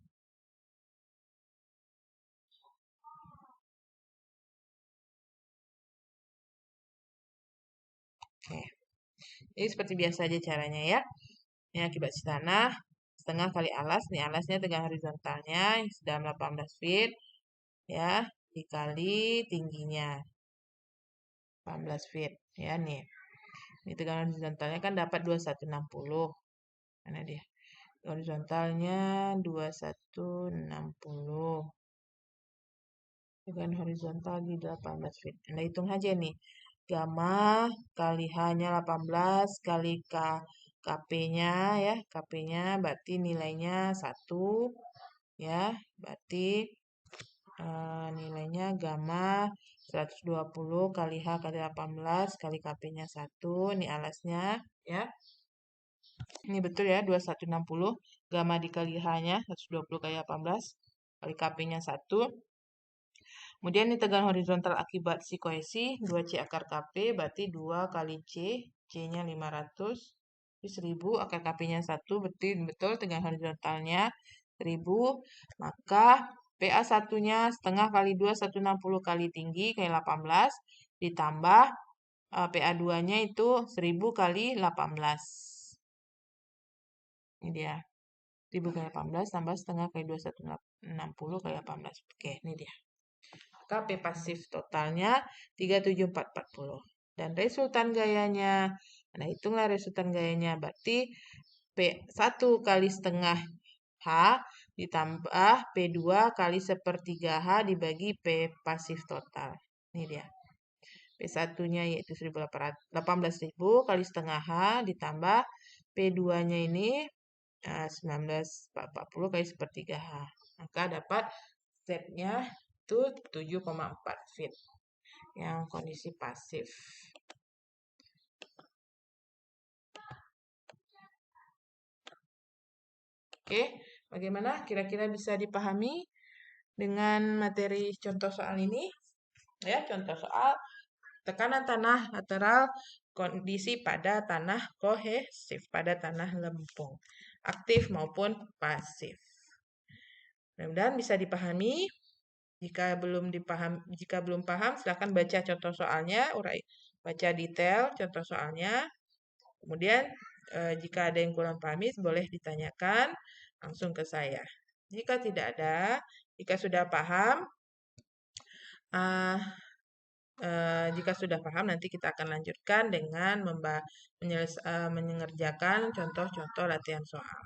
Oke. Jadi seperti biasa aja caranya ya. Ini akibat si tanah, setengah kali alas, nih alasnya tegang horizontalnya, yang sedalam 18 feet, ya, dikali tingginya, 18 feet, ya nih. Ini tegangan horizontalnya kan dapat 2160. Mana dia? Horizontalnya 2160. Tegangan horizontal di 18 feet. Anda hitung aja nih. Gamma kali H-nya 18 kali KP-nya ya. KP-nya berarti nilainya 1 ya. Berarti nilainya gamma 120 kali H kali 18 kali KP-nya 1. Ini alasnya ya. Ini betul ya 2160. Gamma dikali H-nya 120 kali 18 kali KP-nya 1. Kemudian ini tegangan horizontal akibat si kohesi 2C akar KP berarti 2 kali C, C-nya 500, itu 1000, akar KP-nya 1, betul tegangan horizontalnya 1000, maka PA 1-nya setengah kali 2, 160 kali tinggi kali 18, ditambah PA 2-nya itu 1000 kali 18. Ini dia. 1000 kali 18 tambah setengah kali 2, 160 kali 18. Oke, ini dia. Maka P pasif totalnya 37440. Dan resultan gayanya, nah hitunglah resultan gayanya, berarti P1 kali setengah H ditambah P2 kali sepertiga H dibagi P pasif total. Ini dia. P1-nya yaitu 18.000 kali setengah H ditambah P2-nya ini 1940 kali sepertiga H. Maka dapat setnya itu 7,4 feet yang kondisi pasif. Oke, bagaimana kira-kira bisa dipahami dengan materi contoh soal ini? Ya, contoh soal tekanan tanah lateral kondisi pada tanah kohesif, pada tanah lempung, aktif maupun pasif. Mudah-mudahan bisa dipahami. Jika belum paham, silakan baca contoh soalnya, baca detail contoh soalnya. Kemudian jika ada yang kurang pahami, boleh ditanyakan langsung ke saya. Jika tidak ada, jika sudah paham, nanti kita akan lanjutkan dengan mengerjakan contoh-contoh latihan soal.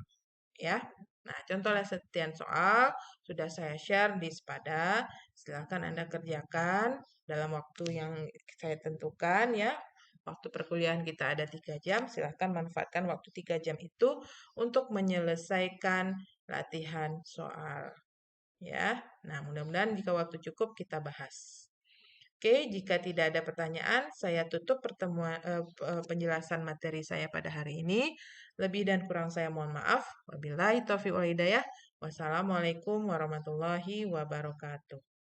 Ya. Nah, contoh latihan soal sudah saya share di Spada. Silakan Anda kerjakan dalam waktu yang saya tentukan ya. Waktu perkuliahan kita ada 3 jam, silakan manfaatkan waktu 3 jam itu untuk menyelesaikan latihan soal. Ya. Nah, mudah-mudahan jika waktu cukup kita bahas. Oke, jika tidak ada pertanyaan, saya tutup penjelasan materi saya pada hari ini. Lebih dan kurang saya mohon maaf. Wabillahi taufiq wal hidayah. Wassalamualaikum warahmatullahi wabarakatuh.